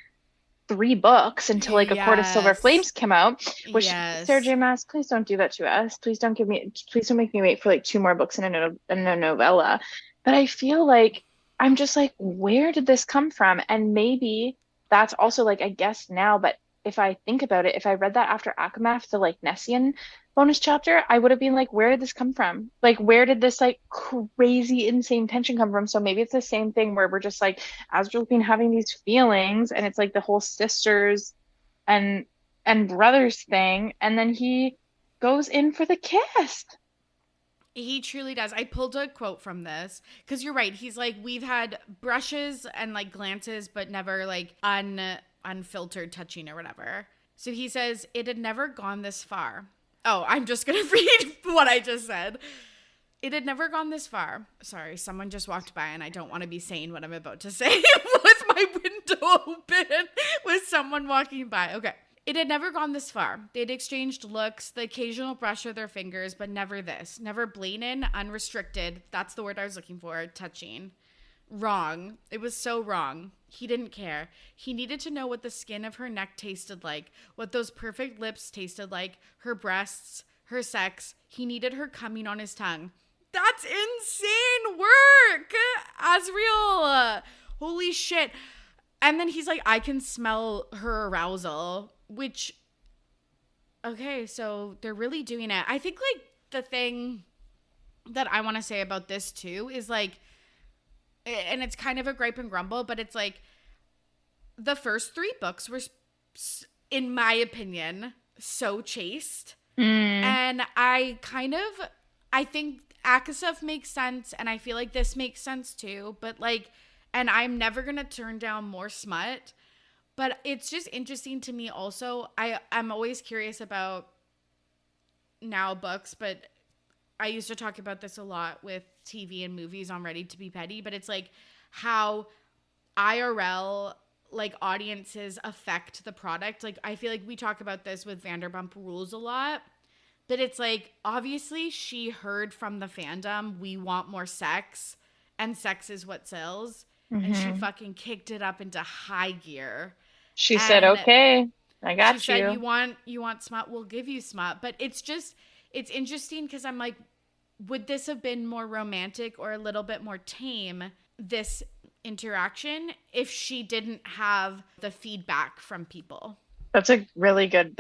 3 books until like A Court of Silver Flames came out, which Sarah J. Maas, please don't do that to us. Please don't make me wait for like 2 more books in a novella. But I feel like I'm just like, where did this come from? And maybe that's also like, I guess now, but if I think about it, if I read that after ACOTAR, the like Nessian bonus chapter, I would have been like, where did this come from? Like, where did this like crazy, insane tension come from? So maybe it's the same thing where we're just like, Azriel's been having these feelings, and it's like the whole sisters and brothers thing, and then he goes in for the kiss. He truly does. I pulled a quote from this because you're right. He's like, we've had brushes and like glances, but never like unfiltered touching or whatever. So he says, it had never gone this far. Oh, I'm just going to read what I just said. It had never gone this far. Sorry, someone just walked by and I don't want to be saying what I'm about to say with my window open with someone walking by. Okay. It had never gone this far. They'd exchanged looks, the occasional brush of their fingers, but never this. Never blatant, unrestricted. That's the word I was looking for. Touching. Wrong. It was so wrong. He didn't care. He needed to know what the skin of her neck tasted like, what those perfect lips tasted like, her breasts, her sex. He needed her coming on his tongue. That's insane work! Azriel! Holy shit. And then he's like, I can smell her arousal, which, okay, so they're really doing it. I think, like, the thing that I want to say about this, too, is, like, and it's kind of a gripe and grumble, but it's, like, the first 3 books were, in my opinion, so chaste. And I think ACOTAR makes sense, and I feel like this makes sense, too, but, like, and I'm never going to turn down more smut. But it's just interesting to me also. I'm always curious about now books, but I used to talk about this a lot with TV and movies on Ready to Be Petty. But it's like how IRL, like, audiences affect the product. Like, I feel like we talk about this with Vanderpump Rules a lot. But it's like, obviously she heard from the fandom, we want more sex. And sex is what sells. And she fucking kicked it up into high gear. She said, okay, I got you. She said, you want smut, we'll give you smut. But it's interesting because I'm like, would this have been more romantic or a little bit more tame, this interaction, if she didn't have the feedback from people? That's a really good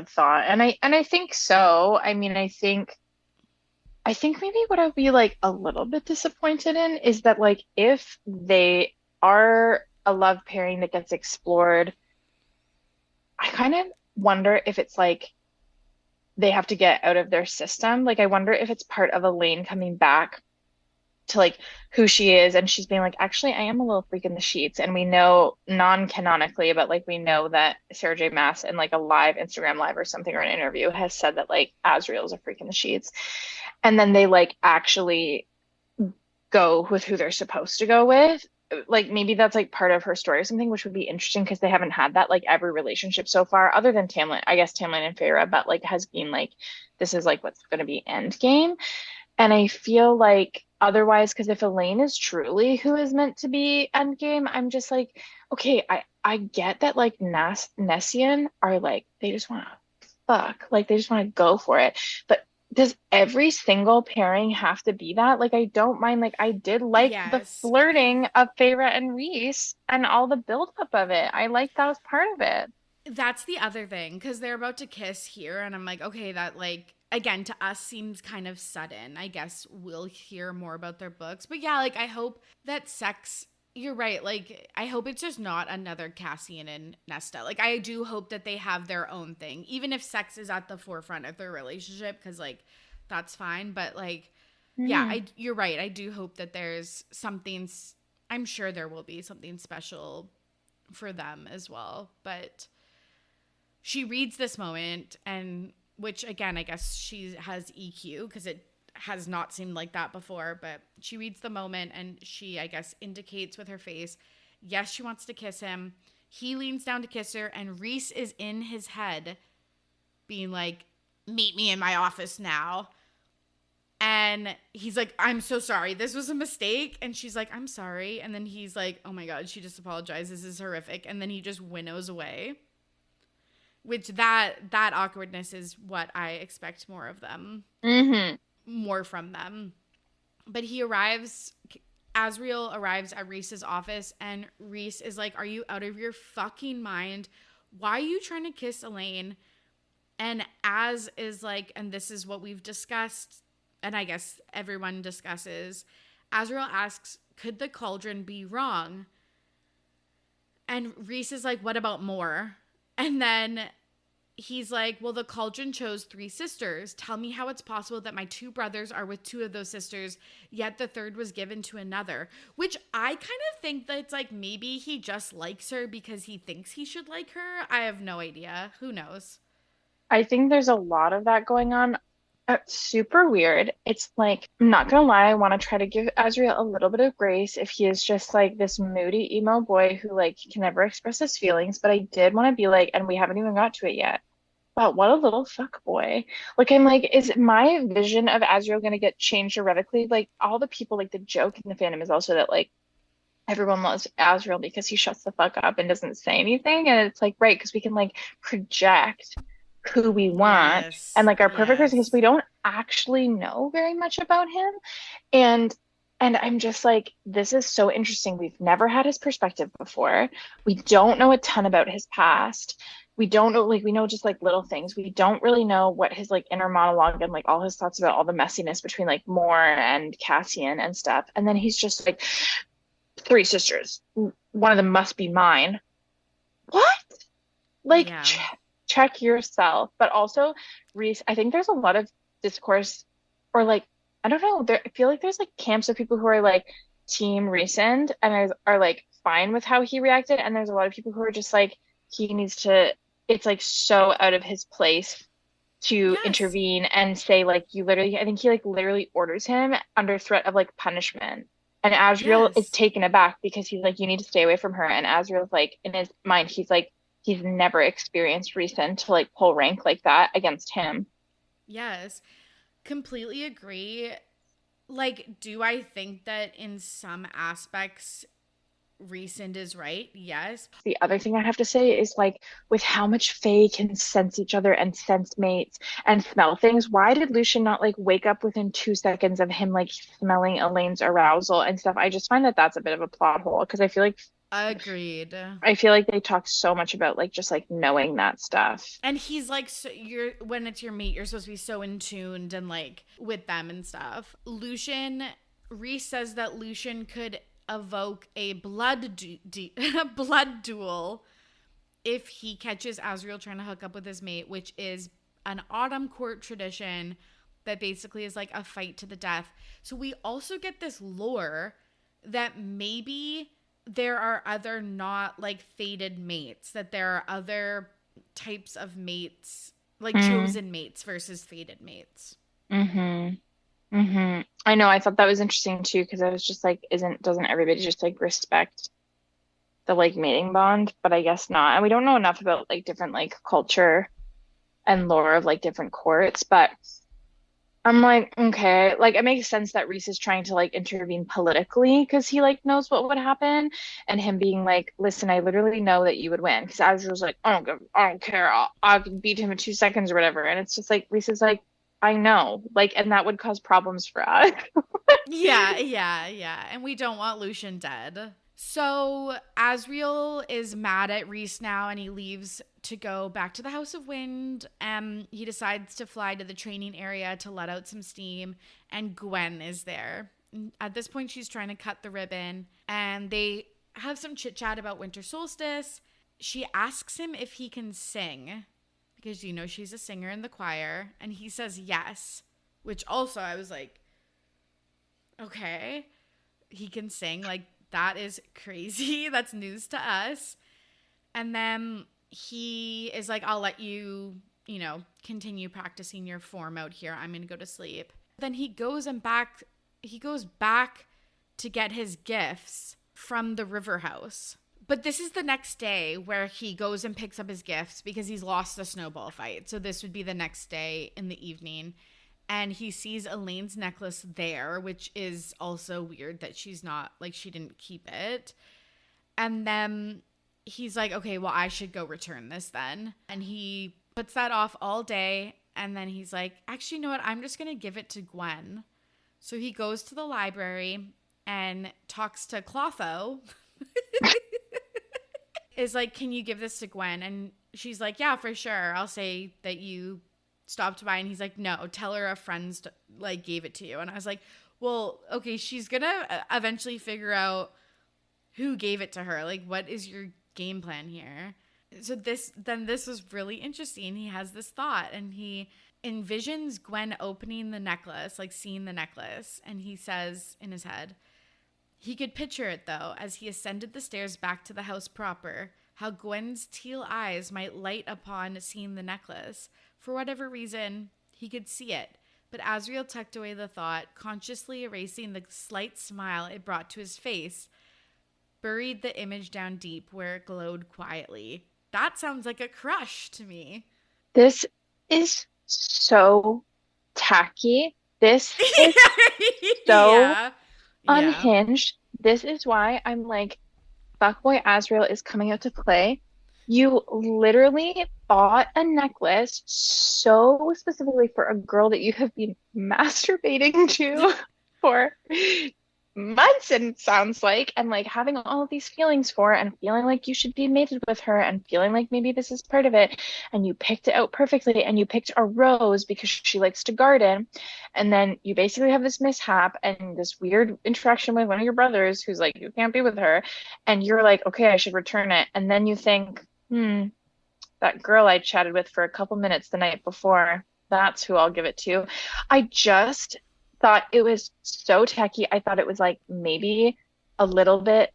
thought. And I think so. I mean, I think maybe what I'd be like a little bit disappointed in is that, like, if they are a love pairing that gets explored, I kind of wonder if it's like they have to get out of their system. Like, I wonder if it's part of Elaine coming back to, like, who she is, and she's being like, actually, I am a little freak in the sheets. And we know non-canonically, but, like, we know that Sarah J. Maas in, like, a live Instagram live or something, or an interview, has said that, like, Azriel is a freak in the sheets. And then they, like, actually go with who they're supposed to go with. Like, maybe that's, like, part of her story or something, which would be interesting because they haven't had that, like, every relationship so far, other than Tamlin, I guess Tamlin and Feyre, but, like, has been like, this is, like, what's going to be end game. And I feel like otherwise, because if Elaine is truly who is meant to be end game, I'm just like, okay, I get that, like, Nessian are like, they just want to fuck, like, they just want to go for it. But does every single pairing have to be that? Like, I don't mind. Like, I did like the flirting of Feyre and Rhys and all the buildup of it. I like that was part of it. That's the other thing, because they're about to kiss here, and I'm like, okay, that, like, again, to us seems kind of sudden. I guess we'll hear more about their books. But yeah, like, I hope that sex, you're right, like, I hope it's just not another Cassian and Nesta. Like, I do hope that they have their own thing, even if sex is at the forefront of their relationship, because, like, that's fine. But, like, yeah, you're right. I do hope that there's something, I'm sure there will be something special for them as well. But she reads this moment, and which, again, I guess she has EQ because it has not seemed like that before, but she reads the moment and she, I guess, indicates with her face, yes, she wants to kiss him. He leans down to kiss her, and Rhys is in his head being like, meet me in my office now. And he's like, I'm so sorry. This was a mistake. And she's like, I'm sorry. And then he's like, oh my God, she just apologized. This is horrific. And then he just winnows away. Which that awkwardness is what I expect more of them. More from them. But Azriel arrives at Rhys's office, and Rhys is like, are you out of your fucking mind? Why are you trying to kiss Elaine? And Az is like, and this is what we've discussed, and I guess everyone discusses, Azriel asks, could the cauldron be wrong? And Rhys is like, what about more? And then he's like, well, the cauldron chose 3 sisters. Tell me how it's possible that my 2 brothers are with 2 of those sisters, yet the third was given to another. Which I kind of think that it's like, maybe he just likes her because he thinks he should like her. I have no idea. Who knows? I think there's a lot of that going on. Super weird. It's like, I'm not gonna lie, I want to try to give Azriel a little bit of grace if he is just like this moody emo boy who like can never express his feelings. But I did want to be like, and we haven't even got to it yet. But what a little fuck boy. Like I'm like, is my vision of Azriel gonna get changed erratically? Like all the people, like the joke in the fandom is also that like everyone loves Azriel because he shuts the fuck up and doesn't say anything. And it's like, right, because we can like project who we want. And Yes. like our perfect person, because Yes. we don't actually know very much about him. And I'm just like, this is so interesting. We've never had his perspective before. We don't know a ton about his past. We don't know, like, we know just like little things. We don't really know what his like inner monologue and like all his thoughts about all the messiness between like Moore and Cassian and stuff. And then he's just like, three sisters. One of them must be mine. What? Like, Yeah. check yourself. But also, Reese, I think there's a lot of discourse, or like, I don't know. I feel like there's like camps of people who are like team Rhysand and are like fine with how he reacted, and there's a lot of people who are just like he needs to. It's like so out of his place to Yes. intervene and say like you literally. I think he like literally orders him under threat of like punishment. And Azriel is Yes. taken aback because he's like, you need to stay away from her. And Azriel's like, in his mind, he's like, he's never experienced Rhysand to like pull rank like that against him. Yes. Completely agree. Like, do I think that in some aspects Rhysand is right? Yes. The other thing I have to say is like, with how much Fae can sense each other and sense mates and smell things, why did Lucian not like wake up within 2 seconds of him like smelling Elaine's arousal and stuff? I just find that that's a bit of a plot hole because Agreed. I feel like they talk so much about like just like knowing that stuff. And he's like, so you're when it's your mate, you're supposed to be so in tuned and like with them and stuff. Reese says that Lucian could evoke a a blood duel if he catches Azriel trying to hook up with his mate, which is an autumn court tradition that basically is like a fight to the death. So we also get this lore that maybe there are other not like fated mates, that there are other types of mates, like Mm, chosen mates versus fated mates. mm-hmm. I know. I thought that was interesting too, because I was just like, doesn't everybody just like respect the like mating bond? But I guess not. And we don't know enough about like different like culture and lore of like different courts. But I'm like, okay, like it makes sense that Reese is trying to like intervene politically because he like knows what would happen, and him being like, listen, I literally know that you would win. Because Azriel's like, I don't care, I can beat him in 2 seconds or whatever. And it's just like Reese is like, I know, like, and that would cause problems for us. Yeah, yeah, yeah. And we don't want Lucian dead. So Azriel is mad at Reese now and he leaves to go back to the House of Wind. He decides to fly to the training area to let out some steam, and Gwen is there. At this point, she's trying to cut the ribbon, and they have some chit chat about winter solstice. She asks him if he can sing because she's a singer in the choir, and he says yes, which also I was like, okay, he can sing. Like, that is crazy. That's news to us. And then he is like, I'll let you, continue practicing your form out here. I'm going to go to sleep. Then he goes back to get his gifts from the river house. But this is the next day where he goes and picks up his gifts because he's lost the snowball fight. So this would be the next day in the evening. And he sees Elaine's necklace there, which is also weird that she's not, like, she didn't keep it. And then he's like, okay, well, I should go return this then. And he puts that off all day. And then he's like, actually, you know what? I'm just going to give it to Gwen. So he goes to the library and talks to Clotho. Is like, can you give this to Gwen? And she's like, yeah, for sure. I'll say that you stopped by. And he's like, no, tell her a friend like gave it to you. And I was like, well, okay, she's gonna eventually figure out who gave it to her. Like, what is your game plan here? So this was really interesting. He has this thought and he envisions Gwen opening the necklace, like seeing the necklace, and he says in his head, he could picture it, though, as he ascended the stairs back to the house proper, how Gwen's teal eyes might light upon seeing the necklace. For whatever reason, he could see it. but Azriel tucked away the thought, consciously erasing the slight smile it brought to his face, buried the image down deep where it glowed quietly. That sounds like a crush to me. This is so tacky. This is so Yeah. Yeah. unhinged. This is why I'm like, Fuckboy Azriel is coming out to play. You literally bought a necklace so specifically for a girl that you have been masturbating to for months, and it sounds like, and like having all of these feelings for, and feeling like you should be mated with her, and feeling like maybe this is part of it. And you picked it out perfectly, and you picked a rose because she likes to garden. And then you basically have this mishap and this weird interaction with one of your brothers who's like, you can't be with her. And you're like, okay, I should return it. And then you think, that girl I chatted with for a couple minutes the night before, that's who I'll give it to. I just thought it was so tacky. I thought it was like maybe a little bit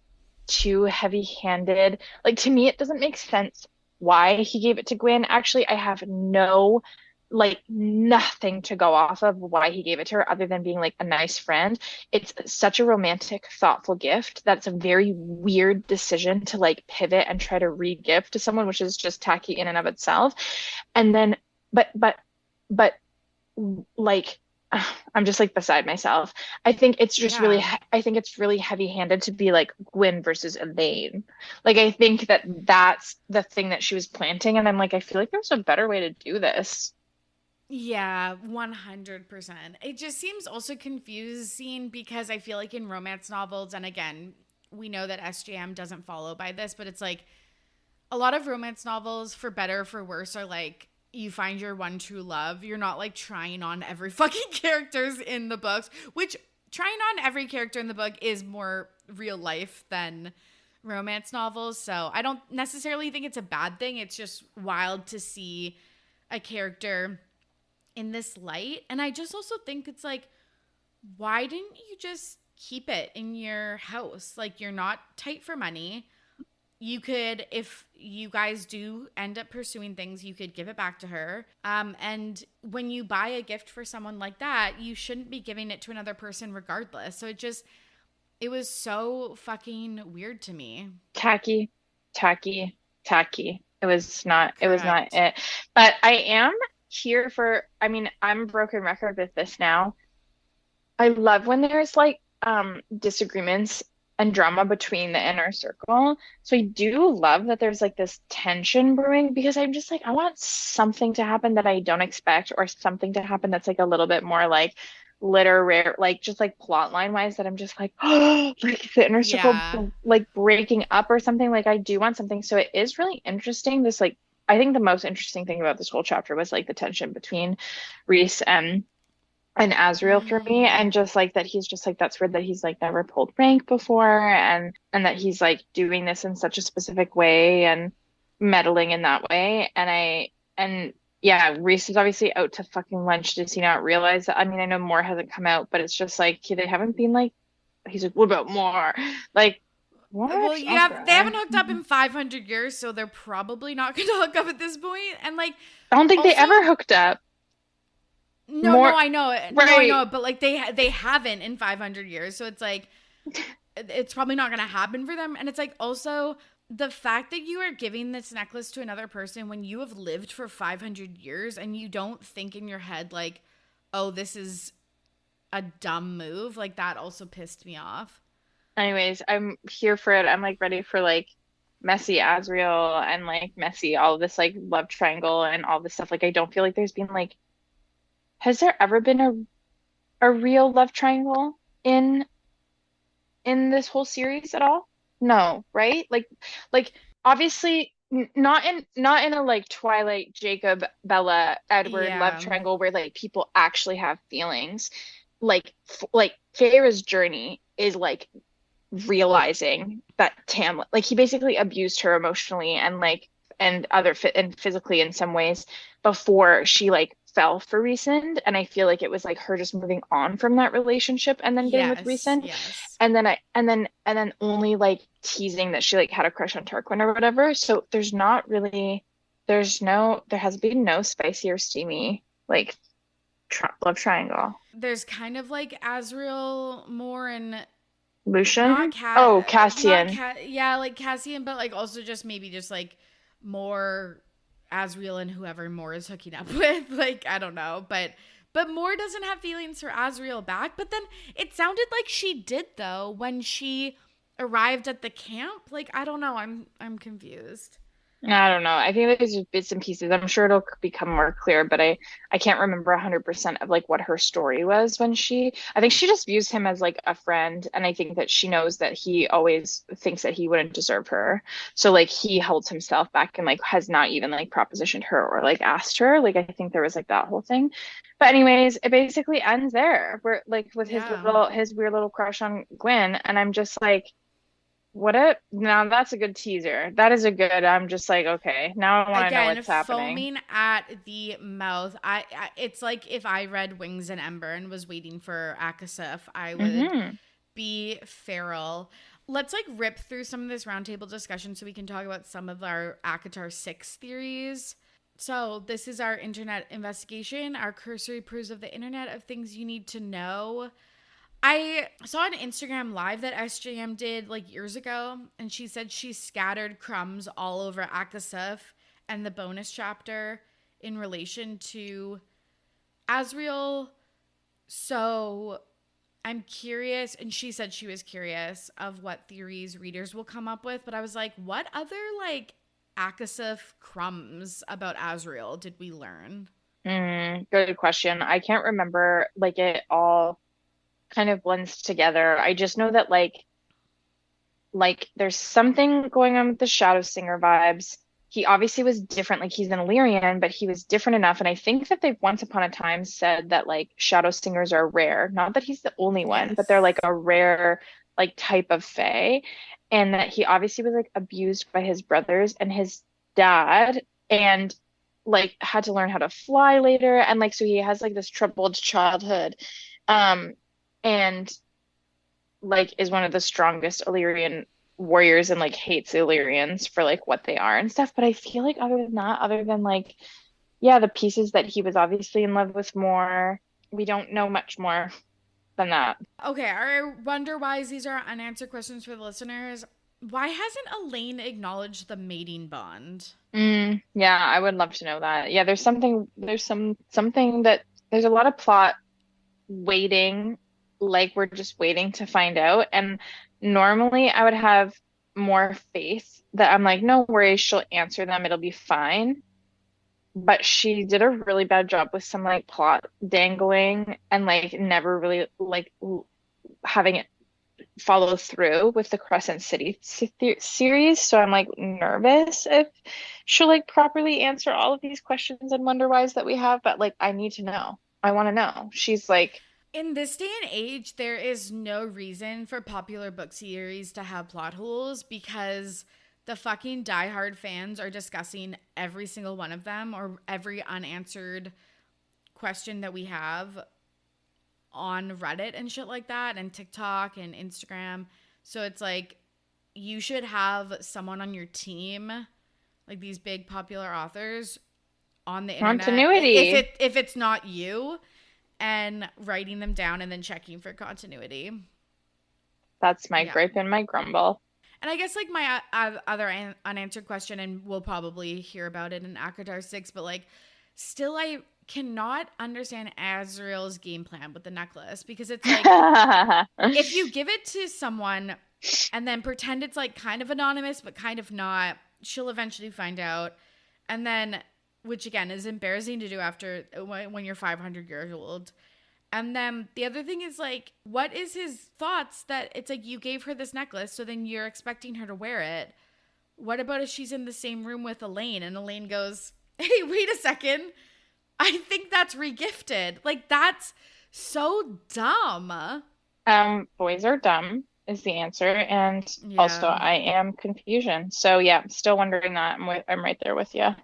too heavy-handed. Like to me, it doesn't make sense why he gave it to Gwen. Actually, I have nothing to go off of why he gave it to her other than being like a nice friend. It's such a romantic, thoughtful gift. That's a very weird decision to like pivot and try to re-gift to someone, which is just tacky in and of itself. And then, but like, I'm just like beside myself. I think it's just Yeah. I think it's really heavy-handed to be like Gwen versus Elaine. Like I think that that's the thing that she was planting, and I'm like, I feel like there's a better way to do this. Yeah, 100%. It just seems also confusing because I feel like in romance novels, and again, we know that SJM doesn't follow by this, but it's like a lot of romance novels, for better or for worse, are like you find your one true love. You're not like trying on every fucking characters in the books, which trying on every character in the book is more real life than romance novels. So I don't necessarily think it's a bad thing. It's just wild to see a character in this light. And I just also think it's like, why didn't you just keep it in your house? Like, you're not tight for money. You could, if you guys do end up pursuing things, you could give it back to her. And when you buy a gift for someone like that, you shouldn't be giving it to another person regardless. So it was so fucking weird to me. Tacky, tacky, tacky. It was not Correct. it. But I am here for, I mean, I'm a broken record with this now. I love when there's like disagreements and drama between the inner circle. So I do love that there's like this tension brewing, because I'm just like, I want something to happen that I don't expect, or something to happen that's like a little bit more like literary, like just like plot line wise, that I'm just like, oh, like the inner circle Yeah. like breaking up or something. Like I do want something. So it is really interesting. This like, I think the most interesting thing about this whole chapter was like the tension between Rhys and Azriel for me, and Mm. just like that he's just like, that's weird that he's like never pulled rank before, and that he's like doing this in such a specific way and meddling in that way. And yeah, Reese is obviously out to fucking lunch. Does he not realize that? I mean, I know more hasn't come out, but it's just like they haven't been like, he's like, what about more? Like, Well, what? they Okay. haven't hooked up in 500 years, so they're probably not going to hook up at this point. And like, I don't think they also, ever hooked up. no, no, More I know it. No, I know right. it, but like they haven't in 500 years. So it's like it's probably not going to happen for them. And it's like also the fact that you are giving this necklace to another person when you have lived for 500 years and you don't think in your head like, "Oh, this is a dumb move." Like that also pissed me off. Anyways, I'm here for it. I'm like ready for like messy Azriel and like messy all of this like love triangle and all this stuff. Like I don't feel like there's been like, has there ever been a real love triangle in this whole series at all? No, right? Like obviously not in a like Twilight Jacob Bella Edward love Yeah. triangle where like people actually have feelings. Like Feyre's journey is like realizing that Tam, like he basically abused her emotionally and like and other and physically in some ways before she like fell for Rhysand. And I feel like it was like her just moving on from that relationship and then getting with Yes. Rhysand. Yes. And then and then only like teasing that she like had a crush on Tarquin or whatever. So there's not really, there has been no spicy or steamy like love triangle. There's kind of like Azriel more and not Lucian? Oh, Cassian. Yeah, like Cassian, but like also just maybe just like more Azriel and whoever Moore is hooking up with. Like, I don't know, but Moore doesn't have feelings for Azriel back. But then it sounded like she did though when she arrived at the camp. Like, I don't know. I'm confused. I don't know. I think there's just bits and pieces. I'm sure it'll become more clear, but I can't remember 100% of like what her story was when I think she just views him as like a friend, and I think that she knows that he always thinks that he wouldn't deserve her. So like he holds himself back and like has not even like propositioned her or like asked her. Like I think there was like that whole thing. But anyways, it basically ends there. Where like with Yeah. his weird little crush on Gwen, and I'm just like what a now that's a good teaser. That is a good. I'm just like, okay, now I want to know Again, what's happening. foaming at the mouth. It's like if I read Wings and Ember and was waiting for Akasif, I would Hmm. be feral. Let's like rip through some of this roundtable discussion so we can talk about some of our ACOTAR 6 theories. So, this is our internet investigation, our cursory proofs of the internet of things you need to know. I saw an Instagram live that SJM did like years ago, and she said she scattered crumbs all over Akasif and the bonus chapter in relation to Azriel. So I'm curious, and she said she was curious of what theories readers will come up with, but I was like, what other like Akasif crumbs about Azriel did we learn? Good question. I can't remember like it all kind of blends together. I just know that like there's something going on with the Shadow Singer vibes. He obviously was different, like he's an Illyrian, but he was different enough. And I think that they've once upon a time said that like Shadow Singers are rare. Not that he's the only one, but they're Yes. like a rare like type of Fae. And that he obviously was like abused by his brothers and his dad and like had to learn how to fly later. And like so he has like this troubled childhood. Um and like is one of the strongest Illyrian warriors and like hates Illyrians for like what they are and stuff. But I feel like other than that, other than like, yeah, the pieces that he was obviously in love with more, we don't know much more than that. Okay, I wonder why these are unanswered questions for the listeners. Why hasn't Elaine acknowledged the mating bond? Yeah, I would love to know that. Yeah, something that there's a lot of plot waiting, like we're just waiting to find out. And normally I would have more faith that I'm like, no worries, she'll answer them, it'll be fine. But she did a really bad job with some like plot dangling and like never really like having it follow through with the Crescent City series. So I'm like nervous if she'll like properly answer all of these questions and wonder whys that we have. But like, I need to know. I want to know. She's like, In this day and age, there is no reason for popular book series to have plot holes because the fucking diehard fans are discussing every single one of them or every unanswered question that we have on Reddit and shit like that and TikTok and Instagram. So it's like you should have someone on your team, like these big popular authors on the internet continuity. if it's not you and writing them down and then checking for continuity. That's my Yeah. gripe and my grumble. And I guess like my other unanswered question, and we'll probably hear about it in ACOTAR 6, but like still I cannot understand Azriel's game plan with the necklace because it's like if you give it to someone and then pretend it's like kind of anonymous but kind of not, she'll eventually find out. And then, which again is embarrassing to do after when you're 500 years old. And then the other thing is like, what is his thoughts that it's like you gave her this necklace, so then you're expecting her to wear it. What about if she's in the same room with Elaine and Elaine goes, hey, wait a second. I think that's regifted. Like, that's so dumb. Boys are dumb is the answer, and also Yeah. I am confusion. So yeah, still wondering that. I'm right there with you.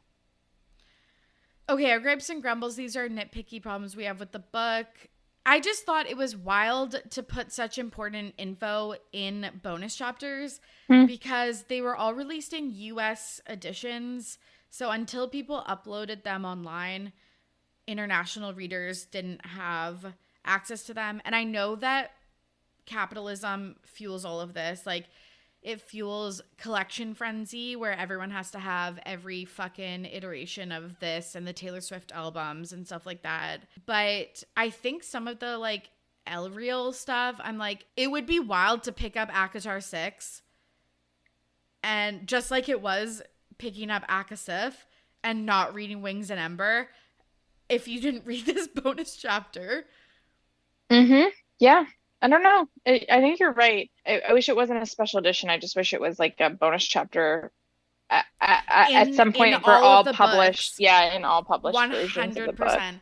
Okay, our gripes and grumbles, these are nitpicky problems we have with the book. I just thought it was wild to put such important info in bonus chapters Hmm. because they were all released in US editions. So until people uploaded them online, international readers didn't have access to them. And I know that capitalism fuels all of this. Like, it fuels collection frenzy where everyone has to have every fucking iteration of this and the Taylor Swift albums and stuff like that. But I think some of the like Elreal stuff, I'm like, it would be wild to pick up ACOTAR 6 and just like it was picking up ACOSF and not reading Wings and Ember if you didn't read this bonus chapter. Mm-hmm. Yeah. I don't know. I think you're right. I wish it wasn't a special edition. I just wish it was like a bonus chapter at some point for all published. Books, yeah, in all published versions of the book. 100%.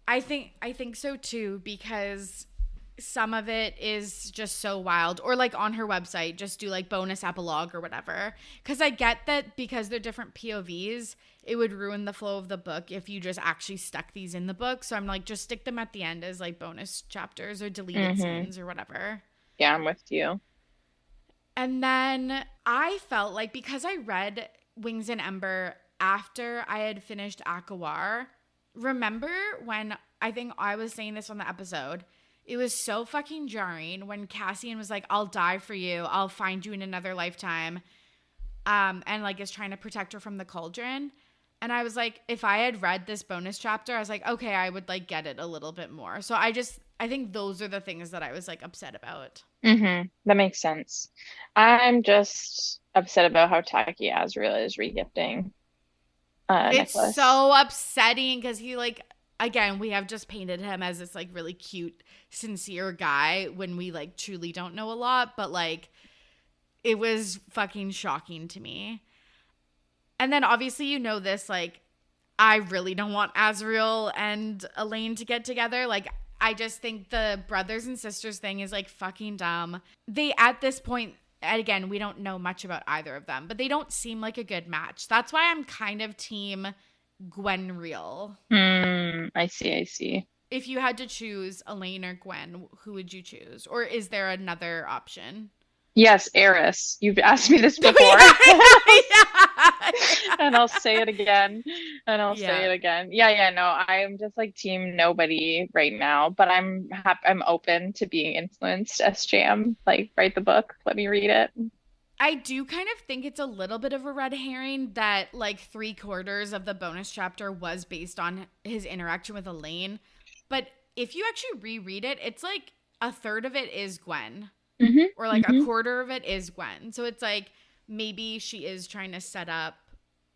I think so too, because some of it is just so wild. Or like on her website, just do like bonus epilogue or whatever. Because I get that because they're different POVs, it would ruin the flow of the book if you just actually stuck these in the book. So I'm like, just stick them at the end as like bonus chapters or deleted scenes or whatever. Yeah, I'm with you. And then I felt like because I read Wings and Ember after I had finished ACOTAR, remember when I think I was saying this on the episode, it was so fucking jarring when Cassian was like, I'll die for you. I'll find you in another lifetime. And like is trying to protect her from the cauldron. And I was like, if I had read this bonus chapter, I was like, okay, I would like get it a little bit more. So I think those are the things that I was like upset about. That makes sense. I'm just upset about how tacky Azriel is regifting It's Nicholas. so upsetting because he like, again, we have just painted him as this like really cute, sincere guy when we like truly don't know a lot. But like, it was fucking shocking to me. And then obviously, you know this, like, I really don't want Azriel and Elaine to get together. Like, I just think the brothers and sisters thing is like fucking dumb. They, at this point, and again, we don't know much about either of them, but they don't seem like a good match. That's why I'm kind of team Gwen Real. I see. If you had to choose Elaine or Gwen, who would you choose? Or is there another option? Yes, Eris. You've asked me this before. And I'll say it again. Yeah, no, I'm just like team nobody right now, but I'm open to being influenced. SJM, like write the book, let me read it. I do kind of think it's a little bit of a red herring that like 3/4 of the bonus chapter was based on his interaction with Elaine. But if you actually reread it, it's like a third of it is Gwen. Or like a quarter of it is Gwen. So it's like maybe she is trying to set up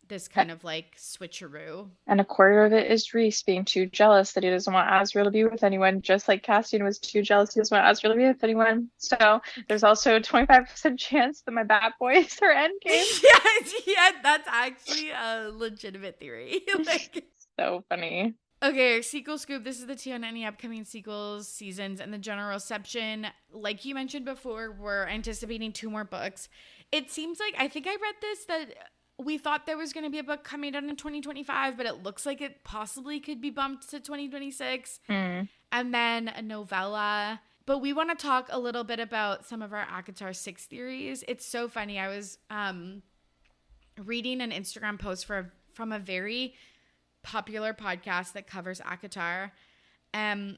this kind of like switcheroo. And a quarter of it is Rhys being too jealous that he doesn't want Azriel to be with anyone, just like Cassian was too jealous he doesn't want Azriel to be with anyone. So there's also a 25% chance that my bad boys are endgame. Yeah, that's actually a legitimate theory. Like, so funny. Okay, sequel scoop. This is the tea on any upcoming sequels, seasons, and the general reception. Like you mentioned before, we're anticipating 2 more books. It seems like, I think I read this, that we thought there was going to be a book coming out in 2025, but it looks like it possibly could be bumped to 2026. And then a novella. But we want to talk a little bit about some of our ACOTAR 6 theories. It's so funny. I was reading an Instagram post from a very popular podcast that covers ACOTAR.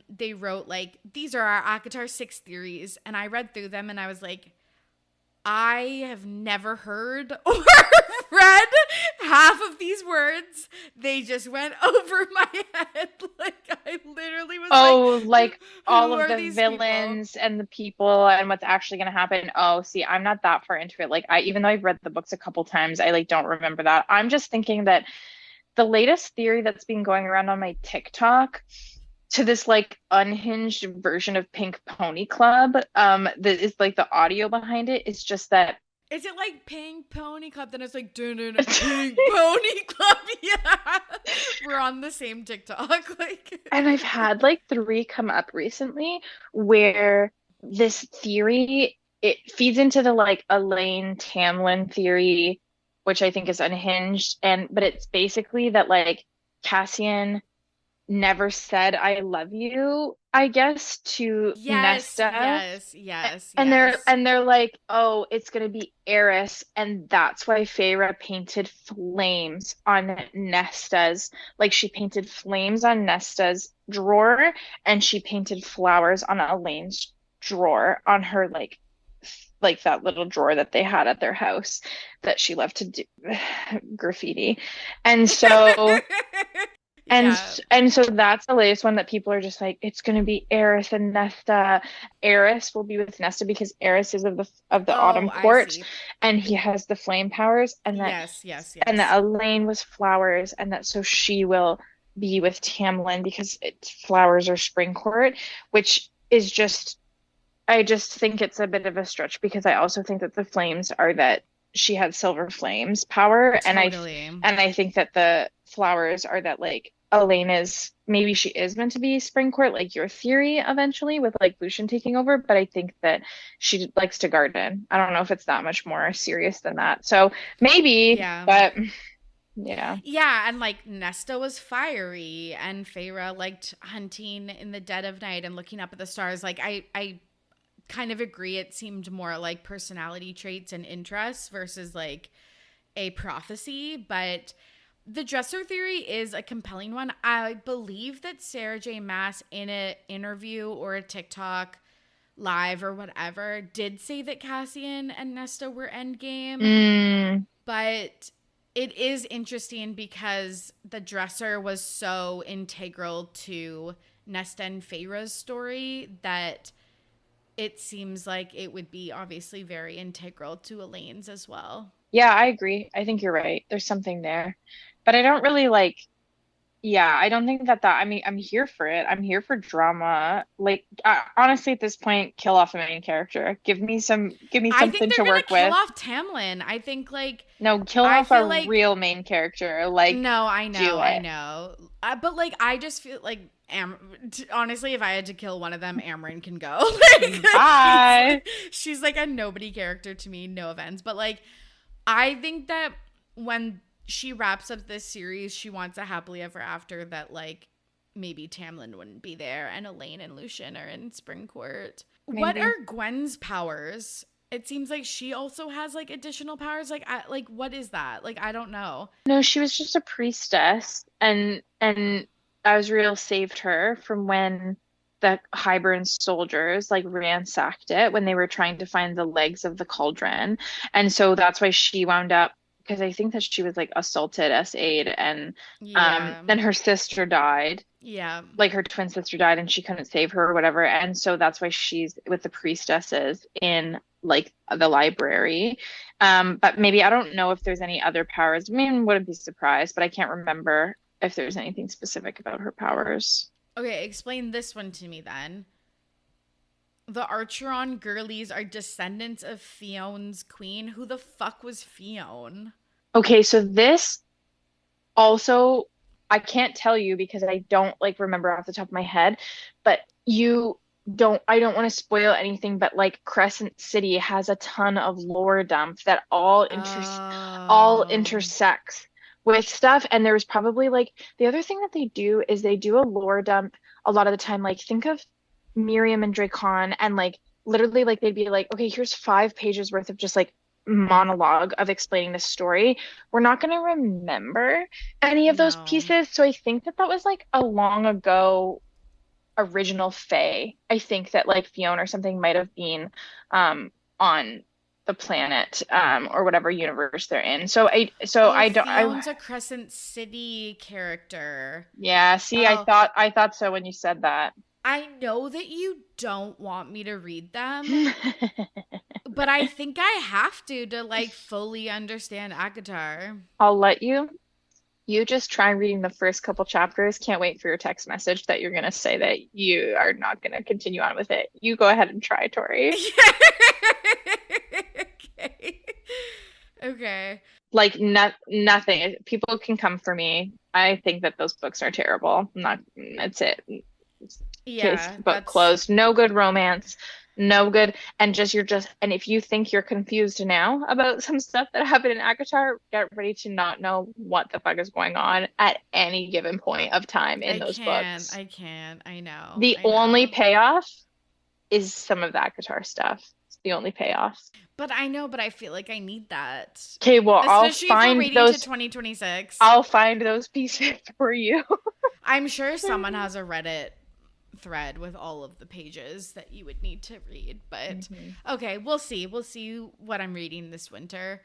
They wrote like, these are our ACOTAR 6 theories. And I read through them and I was like, I have never heard or read half of these words. They just went over my head. Like I literally was like all of the villains and the people and what's actually going to happen. Oh, see, I'm not that far into it. Like even though I've read the books a couple times, I like don't remember that. I'm just thinking that the latest theory that's been going around on my TikTok to this like unhinged version of Pink Pony Club, that is like the audio behind it is just that. Is it like Pink Pony Club? Then it's like Pink Pony Club. Yeah, we're on the same TikTok. Like, and I've had like 3 come up recently where this theory it feeds into the like Elaine Tamlin theory, which I think is unhinged, but it's basically that like Cassian never said I love you, I guess, to Yes, Nesta. yes, yes, And they're yes. and they're like, oh, it's gonna be Eris, and that's why Feyre painted flames on Nesta's, like she painted flames on Nesta's drawer, and she painted flowers on Elaine's drawer on her like that little drawer that they had at their house that she loved to do graffiti. And so and Yeah. and so that's the latest one that people are just like, it's going to be Eris and Nesta. Eris will be with Nesta because Eris is of the Oh, Autumn I Court, see. and he has the flame powers, Yes, yes, and yes. that Elaine was flowers, and that so she will be with Tamlin because flowers are spring court, which is just I just think it's a bit of a stretch because I also think that the flames are that she had silver flames power, Totally. and I think that the flowers are that like Elaine is maybe she is meant to be spring court, like your theory eventually with like Lucian taking over, but I think that she likes to garden. I don't know if it's that much more serious than that. So maybe, Yeah. but yeah. Yeah, and like Nesta was fiery and Feyre liked hunting in the dead of night and looking up at the stars. Like I kind of agree it seemed more like personality traits and interests versus like a prophecy, but the dresser theory is a compelling one. I believe that Sarah J. Maas in an interview or a TikTok live or whatever did say that Cassian and Nesta were endgame, Mm, but it is interesting because the dresser was so integral to Nesta and Feyre's story that it seems like it would be obviously very integral to Elaine's as well. yeah, I agree. I think you're right. There's something there. But I don't really like yeah, I don't think that I mean I'm here for it. I'm here for drama. Like honestly at this point, kill off the main character. Give me I think something they're to gonna work kill with. off Tamlin. I think like No, kill I off a feel like real main character. Like no, do I it. know, but like I just feel like honestly, if I had to kill one of them, Amryn can go. Like, Bye. she's like a nobody character to me. No offense, but like I think that when she wraps up this series, she wants a happily ever after that like maybe Tamlin wouldn't be there and Elaine and Lucian are in Springcourt. What Maybe. are Gwen's powers? It seems like she also has like additional powers. Like like what is that? Like I don't know. No, she was just a priestess, and Azriel saved her from when the Hybern soldiers like ransacked it when they were trying to find the legs of the cauldron. And so that's why she wound up because I think that she was like assaulted as aid, and Yeah. then her sister died, Yeah. like her twin sister died and she couldn't save her or whatever. And so that's why she's with the priestesses in like the library. But maybe I don't know if there's any other powers. I mean, wouldn't be surprised, but I can't remember if there's anything specific about her powers. Okay, explain this one to me then. The Archeron girlies are descendants of Fione's queen. Who the fuck was Fione? Okay, so this also I can't tell you because I don't like remember off the top of my head, but you don't I don't want to spoil anything, but like Crescent City has a ton of lore dump that all Oh. intersects with stuff. And there's probably like the other thing that they do is they do a lore dump a lot of the time. Like think of Miriam and Dracon and like literally like they'd be like, okay, here's 5 pages worth of just like monologue of explaining this story. We're not going to remember any of those No. pieces. So I think that that was like a long ago original Fae. I think that like Fiona or something might have been on the planet or whatever universe they're in. So Oh, I don't Fione's a Crescent City character. yeah, see Oh, I thought so when you said that. I know that you don't want me to read them, but I think I have to like fully understand ACOTAR. I'll let you. You just try reading the first couple chapters. Can't wait for your text message that you're going to say that you are not going to continue on with it. You go ahead and try, Tori. Okay. Okay. Like no, nothing. People can come for me. I think that those books are terrible. I'm not, that's it. Case Yeah, book closed. No good romance. No good. And and if you think you're confused now about some stuff that happened in ACOTAR, get ready to not know what the fuck is going on at any given point of time in those books. I know. The I only know. payoff is some of the ACOTAR stuff. It's the only payoff. But I know, but I feel like I need that. Okay, well, Especially if we're waiting to 2026. I'll find those pieces for you. I'm sure someone has a Reddit thread with all of the pages that you would need to read. But okay, we'll see. We'll see what I'm reading this winter.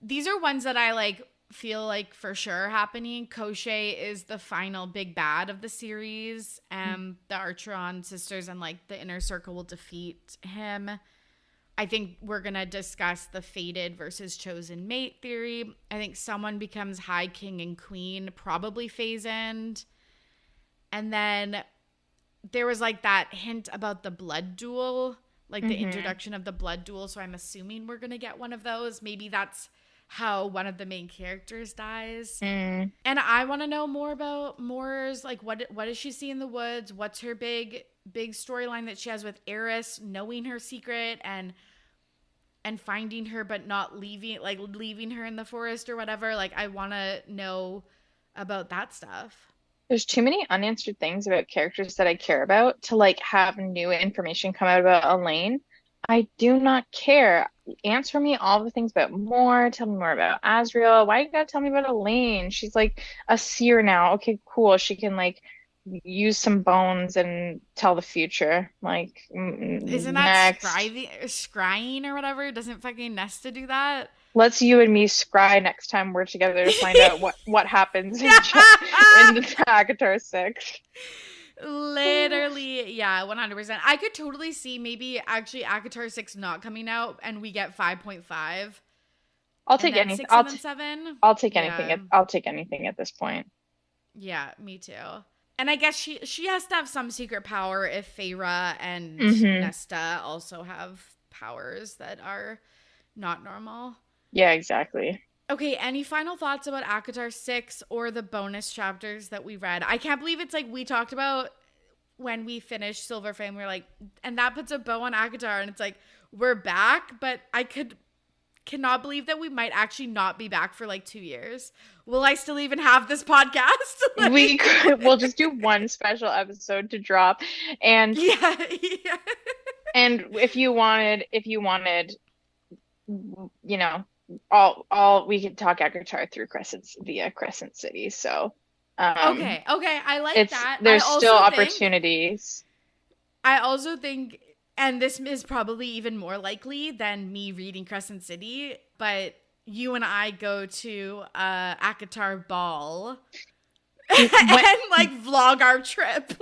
These are ones that I like feel like for sure happening. Koschei is the final big bad of the series. The Archeron sisters and like the inner circle will defeat him. I think we're going to discuss the fated versus chosen mate theory. I think someone becomes high king and queen, probably Faye's End. And then there was like that hint about the blood duel, like the introduction of the blood duel. So I'm assuming we're going to get one of those. Maybe that's how one of the main characters dies. And I want to know more about Moore's, like what does she see in the woods? What's her big storyline that she has with Eris, knowing her secret and finding her but not leaving her in the forest or whatever. Like I want to know about that stuff. There's too many unanswered things about characters that I care about to like have new information come out about Elaine. I do not care. Answer me all the things about Moore. Tell me more about Azriel. Why you gotta tell me about Elaine? She's like a seer now. Okay, cool. She can like use some bones and tell the future. Like Isn't that next. scrying or whatever? Doesn't fucking Nesta do that? Let's you and me scry next time we're together to find out what happens in the ACOTAR 6. Literally, yeah, 100%. I could totally see maybe actually ACOTAR 6 not coming out and we get 5.5. I'll take anything. And then 7. I'll take anything. I'll take anything at this point. Yeah, me too. And I guess she has to have some secret power if Feyre and Nesta also have powers that are not normal. Yeah, exactly. Okay, any final thoughts about ACOTAR 6 or the bonus chapters that we read? I can't believe it's like we talked about when we finished Silver Flame. We're like, and that puts a bow on ACOTAR, and it's like, we're back, but I cannot believe that we might actually not be back for like 2 years. Will I still even have this podcast? We'll just do one special episode to drop. And yeah. And if you wanted, you know, all we could talk ACOTAR through via Crescent City. So okay, I like that. There's still opportunities. I also think, and this is probably even more likely than me reading Crescent City, but you and I go to ACOTAR ball and like vlog our trip.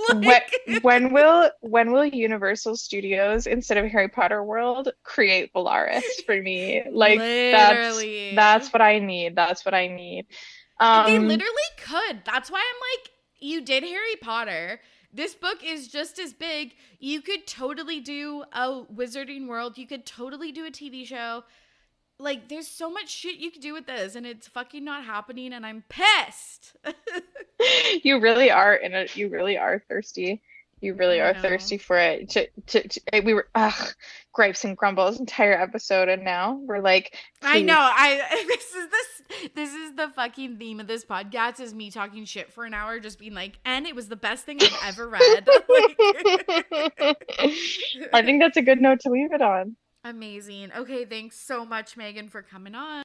When will Universal Studios instead of Harry Potter World create Valaris for me? Like literally. That's what I need. That's what I need. They literally could. That's why I'm like, you did Harry Potter. This book is just as big. You could totally do a Wizarding World. You could totally do a TV show. Like, there's so much shit you could do with this, and it's fucking not happening, and I'm pissed. You really are thirsty. You really are thirsty for it. We were gripes and grumbles entire episode, and now we're like, please. I know. This is the fucking theme of this podcast is me talking shit for an hour, just being like, and it was the best thing I've ever read. I think that's a good note to leave it on. Amazing. Okay, thanks so much, Megan, for coming on.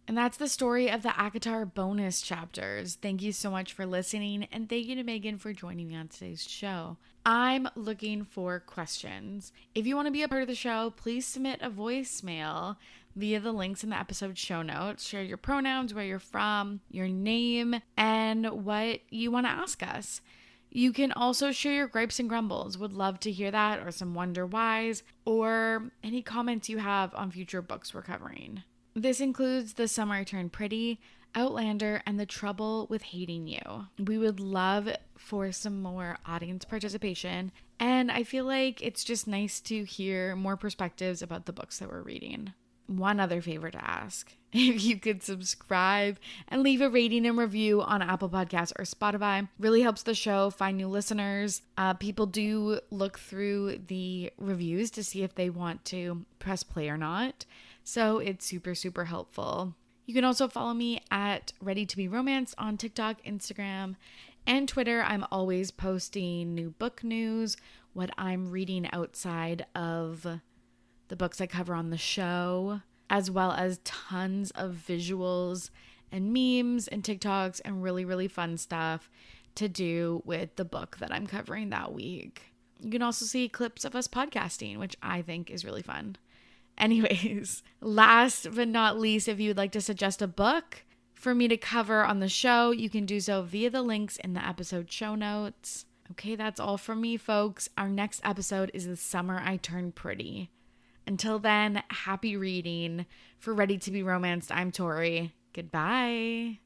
And that's the story of the ACOTAR bonus chapters. Thank you so much for listening, and thank you to Megan for joining me on today's show. I'm looking for questions. If you want to be a part of the show, please submit a voicemail via the links in the episode show notes. Share your pronouns, where you're from, your name, and what you want to ask us. You can also share your gripes and grumbles. Would love to hear that, or some wonder whys, or any comments you have on future books we're covering. This includes The Summer I Turned Pretty, Outlander, and The Trouble with Hating You. We would love for some more audience participation, and I feel like it's just nice to hear more perspectives about the books that we're reading. one other favor to ask. If you could subscribe and leave a rating and review on Apple Podcasts or Spotify, really helps the show find new listeners. People do look through the reviews to see if they want to press play or not. So it's super, super helpful. You can also follow me at Ready to Be Romance on TikTok, Instagram, and Twitter. I'm always posting new book news, what I'm reading outside of the books I cover on the show, as well as tons of visuals and memes and TikToks and really, really fun stuff to do with the book that I'm covering that week. You can also see clips of us podcasting, which I think is really fun. Anyways, last but not least, if you would like to suggest a book for me to cover on the show, you can do so via the links in the episode show notes. Okay, that's all from me, folks. Our next episode is The Summer I Turned Pretty. Until then, happy reading. For Ready to Be Romanced, I'm Tori. Goodbye.